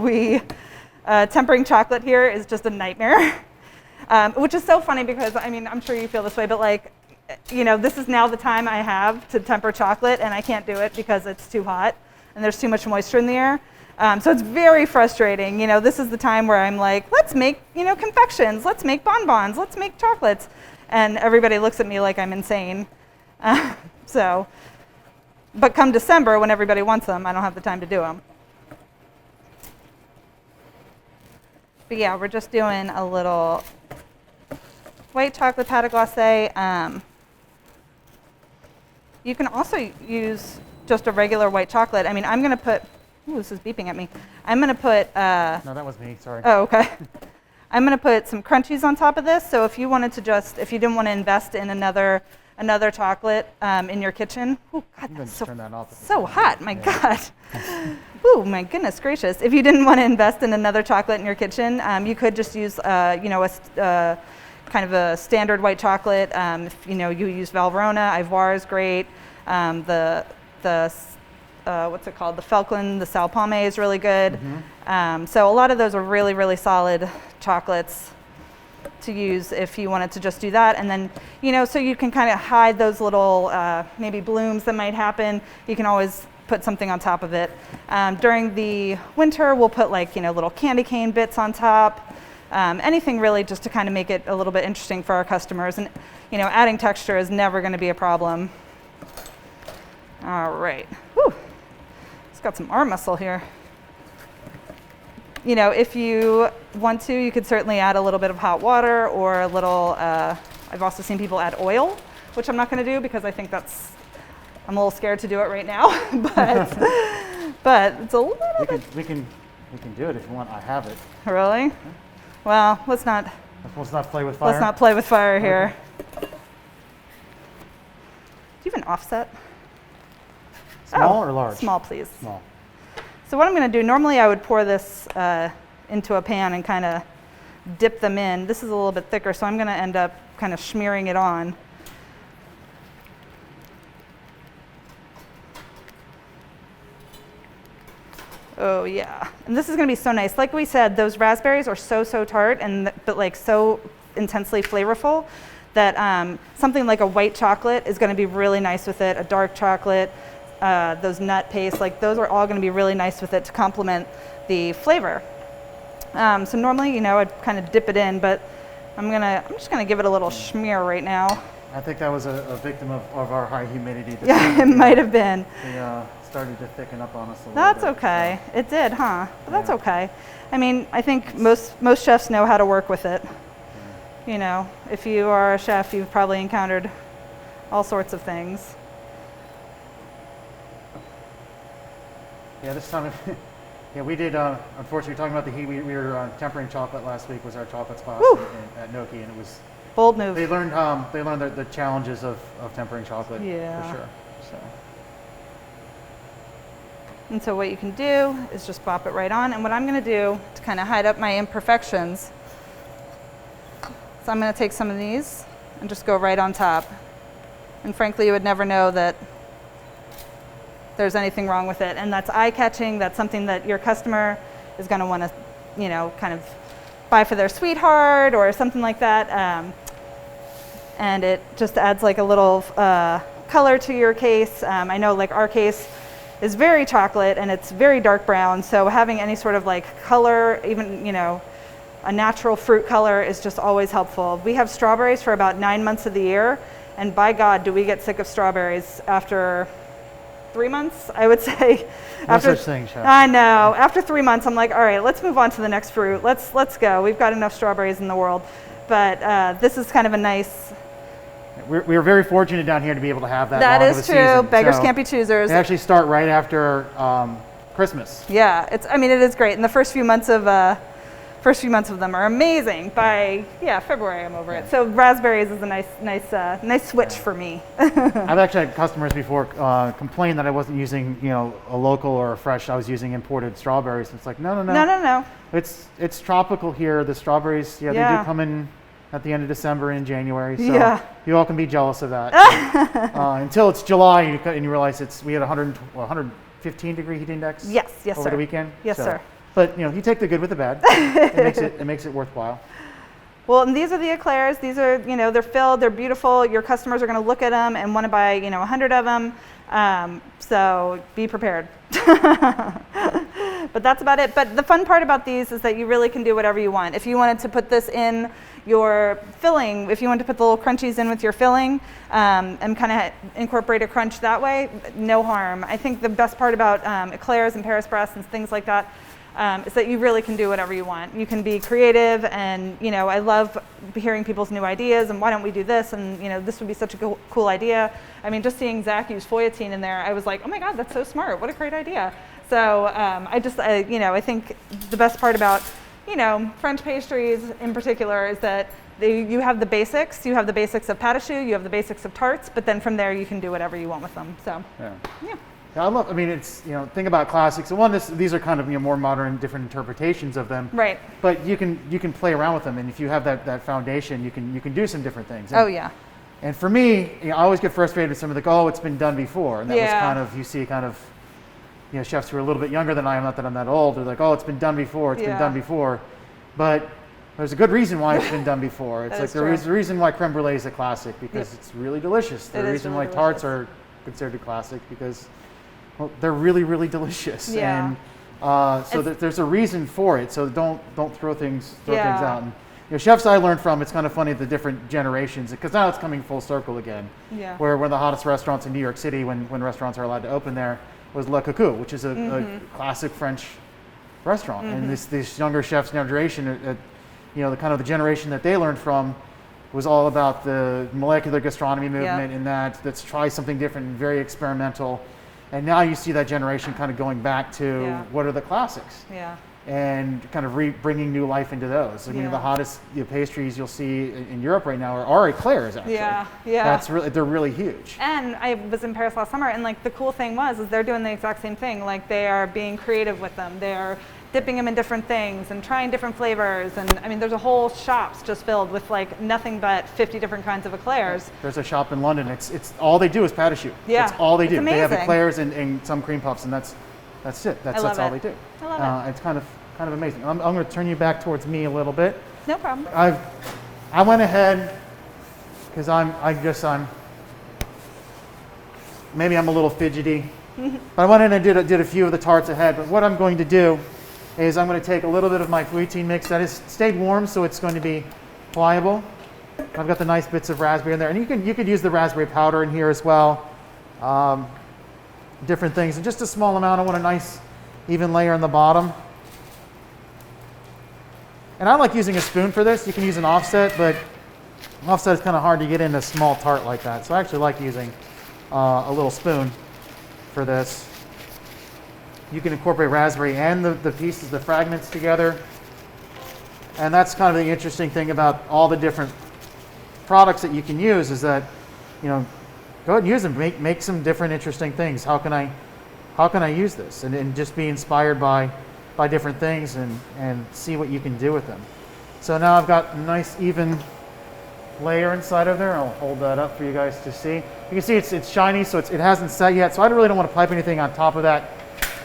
tempering chocolate here is just a nightmare, which is so funny because, I mean, I'm sure you feel this way, but like, you know, this is now the time I have to temper chocolate, and I can't do it because it's too hot and there's too much moisture in the air. So it's very frustrating. You know, this is the time where I'm like, let's make, you know, confections, let's make bonbons, let's make chocolates. And everybody looks at me like I'm insane. But come December, when everybody wants them, I don't have the time to do them. But yeah, we're just doing a little white chocolate pâte à glacé. You can also use just a regular white chocolate. I mean, I'm going to put, ooh, this is beeping at me. I'm going to put, No, that was me, sorry. oh, okay. I'm going to put some crunchies on top of this. So if you wanted to just, if you didn't want to invest in another chocolate in your kitchen, oh God, that's Turn that off. so hot, my God. Ooh, my goodness gracious. If you didn't want to invest in another chocolate in your kitchen, you could just use, you know, kind of a standard white chocolate. If, you know, you use Valverona, Ivoire is great. What's it called? The Felklin, the Sal Palme is really good. So a lot of those are really, really solid chocolates to use if you wanted to just do that. And then, you know, so you can kind of hide those little maybe blooms that might happen. You can always put something on top of it. During the winter, we'll put like, you know, little candy cane bits on top. Anything really just to kind of make it a little bit interesting for our customers. And, you know, adding texture is never going to be a problem. All right. Whew. It's got some arm muscle here. You know, if you want to, you could certainly add a little bit of hot water or a little, I've also seen people add oil, which I'm not going to do because I think that's, I'm a little scared to do it right now, but it's a little bit. We can do it if you want. I have it. Really? Well, let's not play with fire. Let's not play with fire here. Do you have an offset? Small or large? Small, please. Small. So what I'm going to do, normally I would pour this into a pan and kind of dip them in. This is a little bit thicker, so I'm going to end up kind of smearing it on. Oh yeah, and this is going to be so nice. Like we said, those raspberries are so tart, but like so intensely flavorful that something like a white chocolate is going to be really nice with it. A dark chocolate, those nut paste, like those are all going to be really nice with it to complement the flavor. So normally, you know, I'd kind of dip it in, but I'm just going to give it a little smear right now. I think that was a victim of our high humidity. Yeah, it might have been. They started to thicken up on us a little That's bit. okay. So. It did, huh? But that's Yeah. okay. I mean, I think most chefs know how to work with it. You know, if you are a chef, you've probably encountered all sorts of things. Yeah, this time, yeah, we did, unfortunately, talking about the heat, we were tempering chocolate last week was our chocolate class at Noki, and it was, Bold move. they learned the challenges of tempering chocolate, Yeah. for sure. So. And so what you can do is just pop it right on. And what I'm going to do to kind of hide up my imperfections, so I'm going to take some of these and just go right on top. And frankly, you would never know that there's anything wrong with it. And that's eye-catching. That's something that your customer is going to want to, you know, kind of buy for their sweetheart or something like that. And it just adds like a little color to your case. I know like our case is very chocolate and it's very dark brown. So having any sort of like color, even, you know, a natural fruit color is just always helpful. We have strawberries for about 9 months of the year. And by God, do we get sick of strawberries after 3 months, I would say. No such thing, Chef. I know. After 3 months, I'm like, all right, let's move on to the next fruit. Let's go. We've got enough strawberries in the world. But this is kind of a nice. We're very fortunate down here to be able to have that. That long is of a true. season. Beggars So can't be choosers. They actually start right after Christmas. Yeah, I mean, it is great. In the first few months of First few months of them are amazing. By February, I'm over it. So raspberries is a nice switch for me. I've actually had customers before complain that I wasn't using, a local or a fresh. I was using imported strawberries. It's like, no. It's tropical here. The strawberries, they do come in at the end of December and January. So you all can be jealous of that. Until it's July and you realize we had 115 degree heat index. Yes, over sir. the weekend. Yes, so. sir. But you take the good with the bad. It makes it worthwhile. Well, and these are the eclairs. These are, they're filled, they're beautiful. Your customers are going to look at them and want to buy, 100 of them. So be prepared. But that's about it. But the fun part about these is that you really can do whatever you want. If you wanted to put this in your filling, if you want to put the little crunchies in with your filling and kind of incorporate a crunch that way, no harm. I think the best part about eclairs and Paris Brest and things like that is that you really can do whatever you want. You can be creative, and I love hearing people's new ideas and why don't we do this, and this would be such a cool idea. I mean, just seeing Zach use foyatine in there, I was like, oh my God, that's so smart, what a great idea. So I think the best part about French pastries in particular is that you have the basics. You have the basics of pâte à choux, you have the basics of tarts, but then from there you can do whatever you want with them. So yeah. I mean, it's, think about classics. So these are kind of more modern, different interpretations of them. Right. But you can play around with them, and if you have that foundation, you can do some different things. And for me, I always get frustrated with some of it's been done before, and that was kind of, you see chefs who are a little bit younger than I am, not that I'm that old, they're like, it's been done before, it's been done before. But there's a good reason why it's been done before. It's like there's a reason why creme brulee is a classic, because it's really delicious. The reason why tarts are considered a classic, because they're really, really delicious. Yeah. And so there's a reason for it. So don't throw things out. And, chefs I learned from, it's kind of funny, the different generations, because now it's coming full circle again. Yeah. Where one of the hottest restaurants in New York City, when restaurants are allowed to open there, was Le Coucou, which is a classic French restaurant. And this younger chef's generation, the kind of the generation that they learned from was all about the molecular gastronomy movement, and let's try something different and very experimental. And now you see that generation kind of going back to what are the classics, and kind of bringing new life into those. I mean, the hottest pastries you'll see in Europe right now are eclairs, actually. They're really huge. And I was in Paris last summer, and the cool thing is they're doing the exact same thing. They are being creative with them. They are dipping them in different things and trying different flavors. And I mean, there's a whole shops just filled with nothing but 50 different kinds of eclairs. There's a shop in London. It's all they do is pâte à choux. Yeah, that's all they do. amazing. They have eclairs and some cream puffs, and that's it. That's all they do. I love it. It's kind of amazing. I'm going to turn you back towards me a little bit. No problem. I went ahead because maybe I'm a little fidgety, but I went in and did a few of the tarts ahead. But what I'm going to do is I'm going to take a little bit of my foyatine mix that has stayed warm, so it's going to be pliable. I've got the nice bits of raspberry in there, and you could use the raspberry powder in here as well. Different things, and just a small amount. I want a nice even layer in the bottom. And I like using a spoon for this. You can use an offset, but offset is kind of hard to get in a small tart like that. So I actually like using a little spoon for this. You can incorporate raspberry and the pieces, the fragments together. And that's kind of the interesting thing about all the different products that you can use, is that, go ahead and use them, make some different interesting things. How can I use this? And just be inspired by different things and see what you can do with them. So now I've got a nice even layer inside of there. I'll hold that up for you guys to see. You can see it's shiny, so it hasn't set yet. So I really don't want to pipe anything on top of that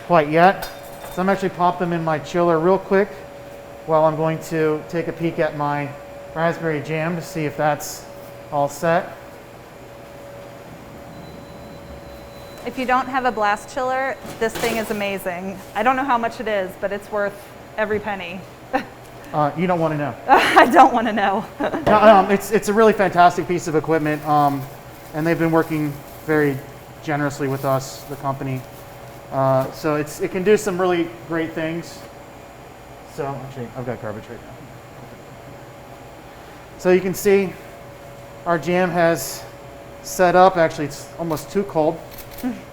quite yet. So I'm actually pop them in my chiller real quick while I'm going to take a peek at my raspberry jam to see if that's all set. If you don't have a blast chiller, this thing is amazing. I don't know how much it is, but it's worth every penny. You don't want to know. I don't want to know. No, it's a really fantastic piece of equipment, and they've been working very generously with us, the company. So it can do some really great things. So actually, I've got garbage right now. So you can see our jam has set up. Actually, it's almost too cold.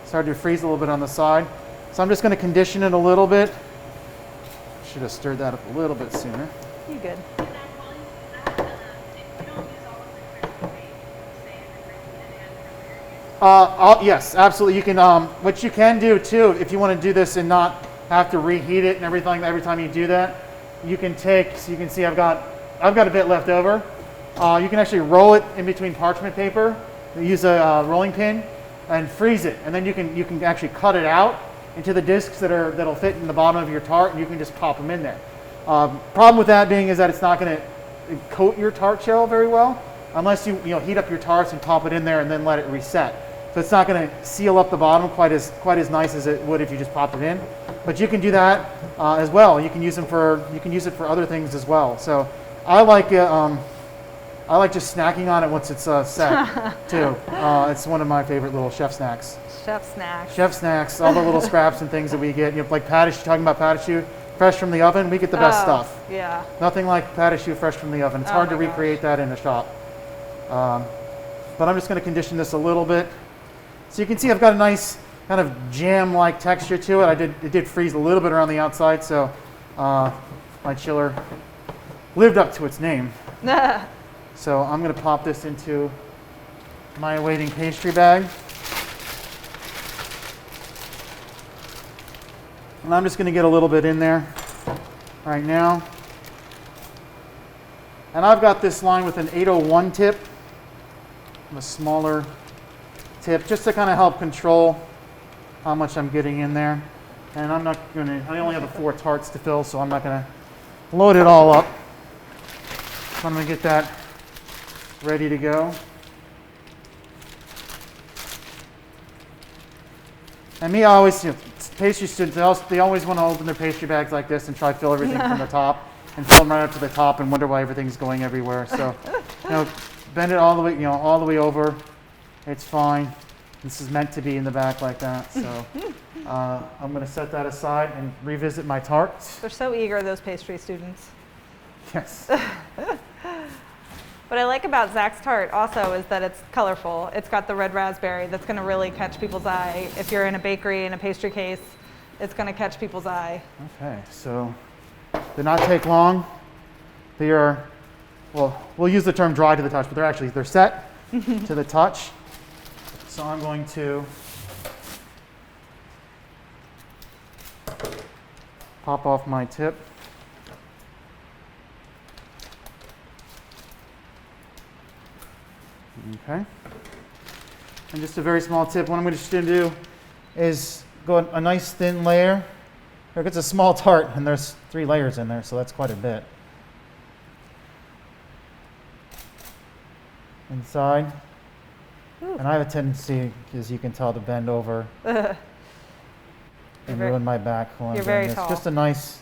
Started to freeze a little bit on the side. So I'm just going to condition it a little bit. Should have stirred that up a little bit sooner. You good? And then while you do that, if you don't use all of the whipped cream, say in the earlier Yes, absolutely. You can. What you can do too, if you want to do this and not have to reheat it and everything every time you do that, you can take. So you can see I've got a bit left over. You can actually roll it in between parchment paper. Use a rolling pin and freeze it, and then you can actually cut it out into the discs that'll fit in the bottom of your tart, and you can just pop them in there. Problem with that being is that it's not going to coat your tart shell very well unless you heat up your tarts and pop it in there and then let it reset. So it's not going to seal up the bottom quite as nice as it would if you just popped it in. But you can do that as well. You can use it for other things as well. So I like it. I like just snacking on it once it's set too. It's one of my favorite little chef snacks. Chef snacks. Chef snacks, all the little scraps and things that we get. Like pastry, talking about pastry, fresh from the oven, we get the best stuff. Yeah. Nothing like pastry fresh from the oven. It's hard to my recreate that in a shop. But I'm just going to condition this a little bit. So you can see I've got a nice kind of jam-like texture to it. It did freeze a little bit around the outside, so my chiller lived up to its name. So I'm going to pop this into my awaiting pastry bag. And I'm just going to get a little bit in there right now. And I've got this line with an 801 tip, a smaller tip, just to kind of help control how much I'm getting in there. And I only have 4 tarts to fill, so I'm not going to load it all up. So I'm going to get that ready to go. And me, I always, pastry students, they always want to open their pastry bags like this and try to fill everything from the top and fill them right up to the top and wonder why everything's going everywhere. So, bend it all the way, all the way over. It's fine. This is meant to be in the back like that. So, I'm going to set that aside and revisit my tarts. They're so eager, those pastry students. Yes. What I like about Zach's tart also is that it's colorful. It's got the red raspberry that's going to really catch people's eye. If you're in a bakery in a pastry case, it's going to catch people's eye. Okay, so they not take long. They are, well, we'll use the term dry to the touch, but they're set to the touch. So I'm going to pop off my tip. Okay. And just a very small tip, what I'm just going to do is go a nice thin layer. It's a small tart, and there's 3 layers in there, so that's quite a bit. Inside. Ooh. And I have a tendency, as you can tell, to bend over and ruin my back while I'm doing this. Just a nice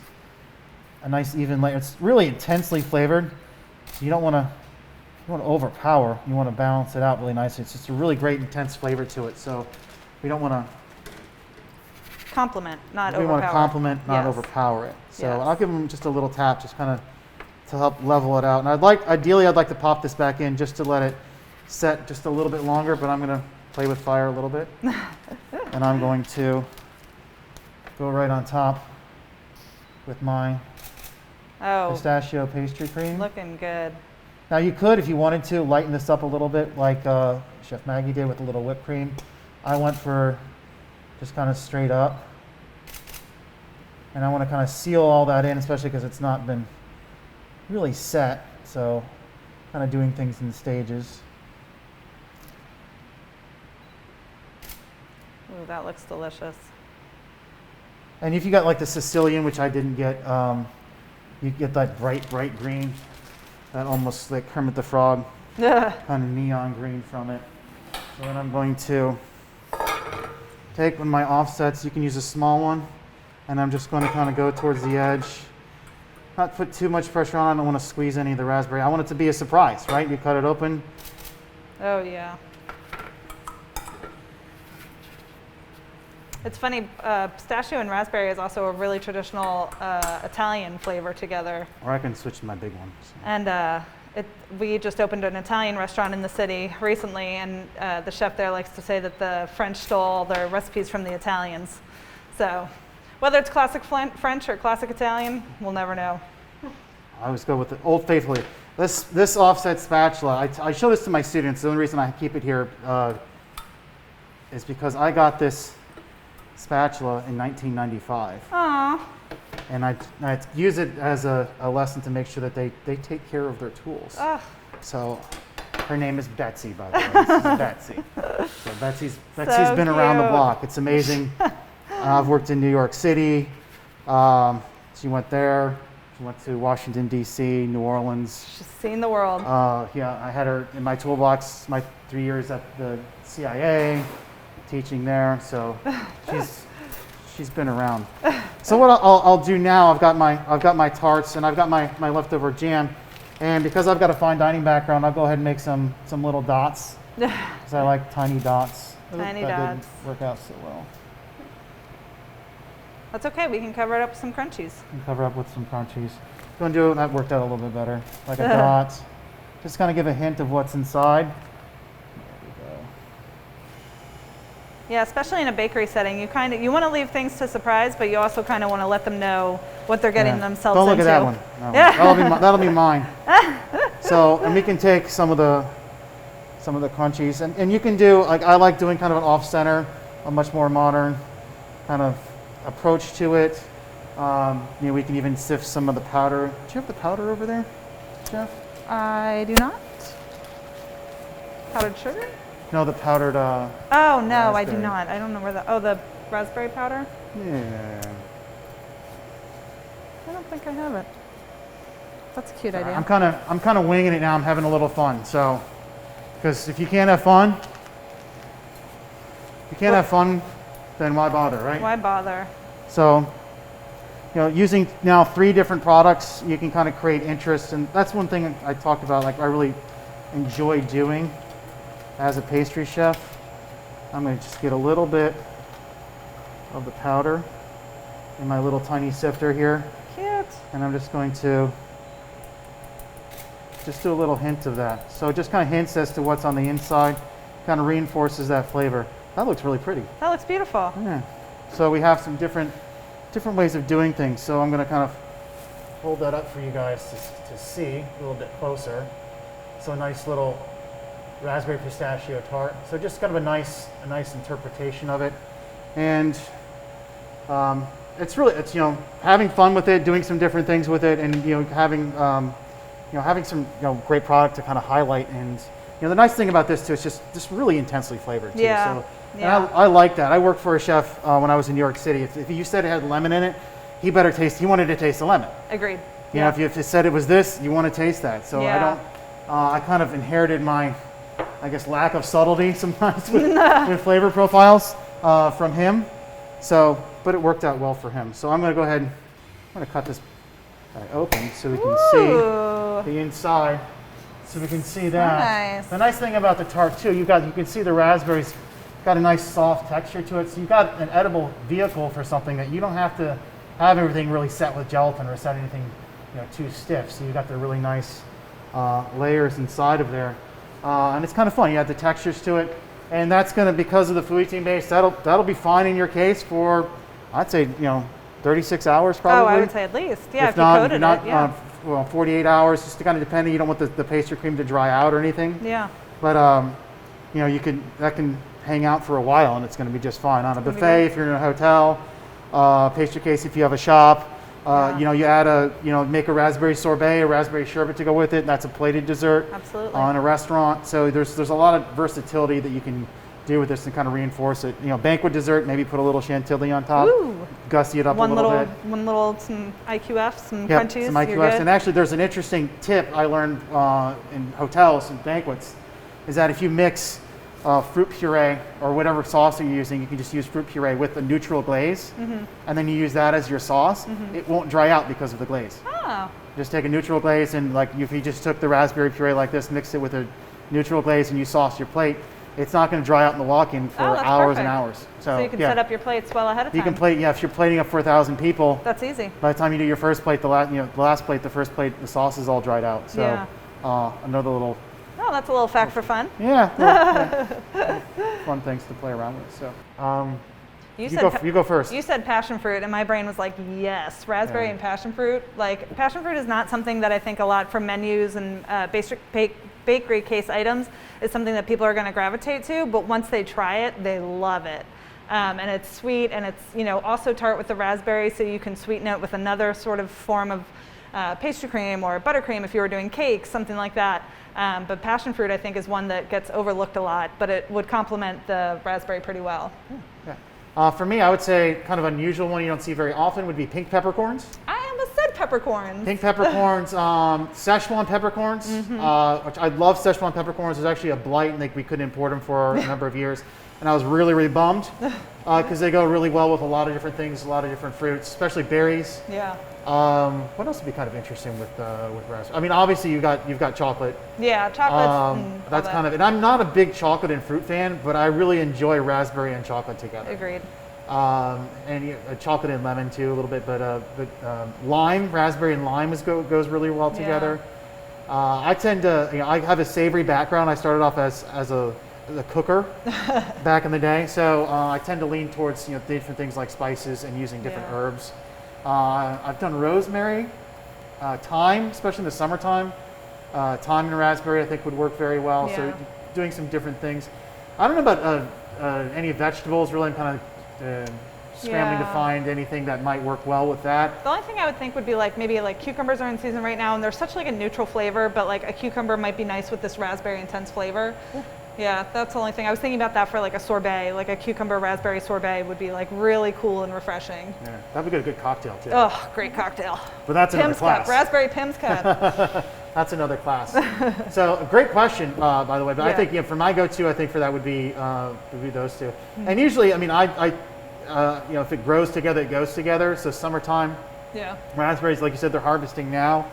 even layer. It's really intensely flavored, so you don't want to overpower. You want to balance it out really nicely. It's just a really great intense flavor to it. So we don't want to complement, not overpower. We want to complement, not overpower it. So I'll give them just a little tap, just kind of to help level it out. And ideally, I'd like to pop this back in just to let it set just a little bit longer. But I'm going to play with fire a little bit, and I'm going to go right on top with my pistachio pastry cream. Looking good. Now you could, if you wanted to, lighten this up a little bit like Chef Maggie did with a little whipped cream. I went for just kind of straight up. And I want to kind of seal all that in, especially because it's not been really set. So kind of doing things in stages. Ooh, that looks delicious. And if you got like the Sicilian, which I didn't get, you get that bright green. That almost like Kermit the Frog kind of neon green from it. So then I'm going to take one of my offsets. You can use a small one. And I'm just going to kind of go towards the edge. Not put too much pressure on. I don't want to squeeze any of the raspberry. I want it to be a surprise, right? You cut it open. Oh, yeah. It's funny, pistachio and raspberry is also a really traditional Italian flavor together. Or I can switch to my big one. So. And we just opened an Italian restaurant in the city recently, and the chef there likes to say that the French stole their recipes from the Italians. So Whether it's classic French or classic Italian, we'll never know. I always go with the Old Faithfully. This offset spatula, I show this to my students. The only reason I keep it here is because I got this spatula in 1995. Aw. And I use it as a lesson to make sure that they take care of their tools. Ugh. So her name is Betsy, by the way. This is Betsy. So Betsy's So been around the cute. block. It's amazing. I've worked in New York City. She went there. She went to Washington, D.C., New Orleans. She's seen the world. Yeah, I had her in my toolbox my 3 years at the CIA, teaching there. So she's been around. So what I'll do now, I've got my tarts and I've got my leftover jam, and because I've got a fine dining background, I'll go ahead and make some little dots because I like tiny dots. Tiny that dots. didn't work out so well. That's okay. We can cover it up with some crunchies. And cover up with some crunchies. Go and do it. That worked out a little bit better. Like a dot. Just kind of give a hint of what's inside. There we go. Yeah, especially in a bakery setting, you want to leave things to surprise, but you also kind of want to let them know what they're getting Yeah. themselves Don't look into. at that one. No, Yeah. that'll be mine. So, and we can take some of the crunchies, and you can do, like, I like doing kind of an off center, a much more modern kind of approach to it. We can even sift some of the powder. Do you have the powder over there, Jeff? I do not. Powdered sugar? No, the powdered. Oh, no, I do Raspberry. not. I don't know where the raspberry powder? Yeah. I don't think I have it. That's a cute idea. I'm kind of winging it now. I'm having a little fun. So, because if you can't have fun, then why bother, right? Why bother? So, using now 3 different products, you can kind of create interest, and that's one thing I talked about. Like, I really enjoy doing as a pastry chef. I'm going to just get a little bit of the powder in my little tiny sifter here, Cute. and I'm just going to just do a little hint of that. So it just kind of hints as to what's on the inside, kind of reinforces that flavor. That looks really pretty. That looks beautiful. Yeah. So we have some different ways of doing things. So I'm going to kind of hold that up for you guys to see a little bit closer. So a nice little raspberry pistachio tart. So just kind of a nice interpretation of it, and it's having fun with it, doing some different things with it, and having some great product to kind of highlight. And the nice thing about this too, it's just really intensely flavored too. Yeah. So, and Yeah. I like that. I worked for a chef when I was in New York City. If you said it had lemon in it, he wanted to taste the lemon. Agreed. You know, if you said it was this, you want to taste that. So Yeah. I kind of inherited my, I guess, lack of subtlety sometimes with flavor profiles from him. So, but it worked out well for him. So I'm going to go ahead, I'm going to cut this guy open so we can Ooh. see the inside. So we can see that. Nice. The nice thing about the tart too, you can see the raspberries got a nice soft texture to it. So you've got an edible vehicle for something that you don't have to have everything really set with gelatin or set anything too stiff. So you got the really nice layers inside of there, and it's kind of fun. You add the textures to it, and that's going to, because of the fluidine base, that'll be fine in your case for, I'd say 36 hours probably. Oh, I would say at least. Yeah, if you not, coated not, it. Yeah. 48 hours, just to kind of depending. You don't want the pastry cream to dry out or anything. Yeah. But that can hang out for a while, and it's going to be just fine on a gonna be buffet good. if you're in a hotel. Pastry case if you have a shop. Yeah. You add make a raspberry sorbet, a raspberry sherbet to go with it, and that's a plated dessert. Absolutely. In a restaurant. So there's a lot of versatility that you can do with this and kind of reinforce it. Banquet dessert, maybe put a little chantilly on top, Ooh. gusty it up a little bit. Some IQF, some Yep, crunchies. some You're IQFs. good. And actually, there's an interesting tip I learned in hotels and banquets, is that if you mix fruit puree or whatever sauce you're using, you can just use fruit puree with a neutral glaze, and then you use that as your sauce. It won't dry out because of the glaze. Oh. Just take a neutral glaze, and like if you just took the raspberry puree like this, mixed it with a neutral glaze, and you sauce your plate, it's not going to dry out in the walk-in for Oh, that's hours perfect. and hours. So you can set up your plates well ahead of time. You can plate, if you're plating up for 1,000 people, That's easy. by the time you do your first plate, the last plate, the first plate, the sauce is all dried out. So Yeah. another little, Oh, that's a little fact for fun. fun things to play around with. So You You go first. You said passion fruit, and my brain was like, yes, raspberry Yeah. and passion fruit. Like, passion fruit is not something that I think a lot from menus and bakery case items is something that people are going to gravitate to, but once they try it, they love it. And it's sweet, and it's, you know, also tart with the raspberry, so you can sweeten it with another sort of form of pastry cream or buttercream if you were doing cakes, something like that. But passion fruit, I think, is one that gets overlooked a lot, but it would complement the raspberry pretty well. Yeah. For me, I would say kind of unusual one you don't see very often would be pink peppercorns. I almost said peppercorns. Pink peppercorns, Szechuan peppercorns, which I love Szechuan peppercorns. There's actually a blight, and we couldn't import them for a number of years. And I was really, really bummed because they go really well with a lot of different things, a lot of different fruits, especially berries. Yeah. What else would be kind of interesting with raspberry? I mean, obviously you've got chocolate. Yeah, chocolate. That's kind of, and I'm not a big chocolate and fruit fan, but I really enjoy raspberry and chocolate together. Agreed. And chocolate and lemon too a little bit, but lime, raspberry and lime goes really well together. I tend to, I have a savory background. I started off as a cooker back in the day, so I tend to lean towards different things like spices and using different herbs. I've done rosemary, thyme, especially in the summertime. Thyme and raspberry I think would work very well. Yeah. So doing some different things. I don't know about any vegetables. Really, I'm kind of scrambling to find anything that might work well with that. The only thing I would think would be maybe cucumbers are in season right now, and they're such a neutral flavor, but a cucumber might be nice with this raspberry intense flavor. Yeah, that's the only thing. I was thinking about that for a sorbet, a cucumber raspberry sorbet would be really cool and refreshing. Yeah, that would be a good cocktail too. Oh, great cocktail. But that's another Pim's class. cup, raspberry Pim's cup. That's another class. So a great question, by the way. But I think for my go-to, I think for that would be those two. And usually, I mean, I if it grows together, it goes together. So summertime, raspberries, like you said, they're harvesting now.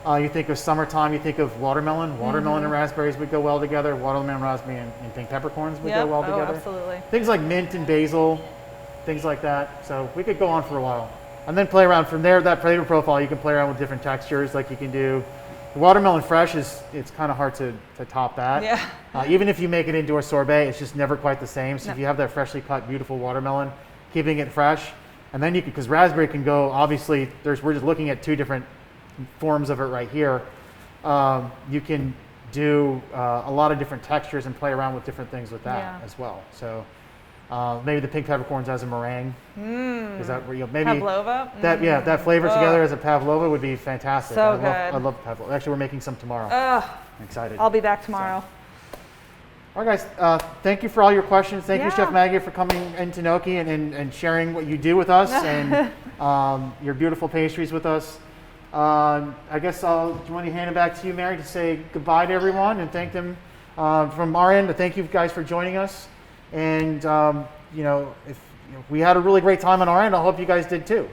You think of summertime, you think of watermelon. Watermelon and raspberries would go well together. Watermelon, raspberry, and pink peppercorns would go well together. Absolutely. Things like mint and basil, things like that. So we could go on for a while. And then play around from there, that flavor profile, you can play around with different textures. Like you can do, the watermelon fresh it's kind of hard to top that. Yeah. Even if you make it into a sorbet, it's just never quite the same. So if you have that freshly cut, beautiful watermelon, keeping it fresh, and then you can, because raspberry can go, obviously, we're just looking at two different forms of it right here. You can do a lot of different textures and play around with different things with that as well. So maybe the pink peppercorns as a meringue. Is that where maybe pavlova? that flavor together as a pavlova would be fantastic. So I good. love pavlova. Actually, we're making some tomorrow. I'm excited. I'll be back tomorrow. All right, guys. Thank you for all your questions. Thank you, Chef Maggie, for coming into Noki and sharing what you do with us and your beautiful pastries with us. I guess do you want to hand it back to you, Mary, to say goodbye to everyone and thank them from our end. Thank you guys for joining us. And if we had a really great time on our end, I hope you guys did too.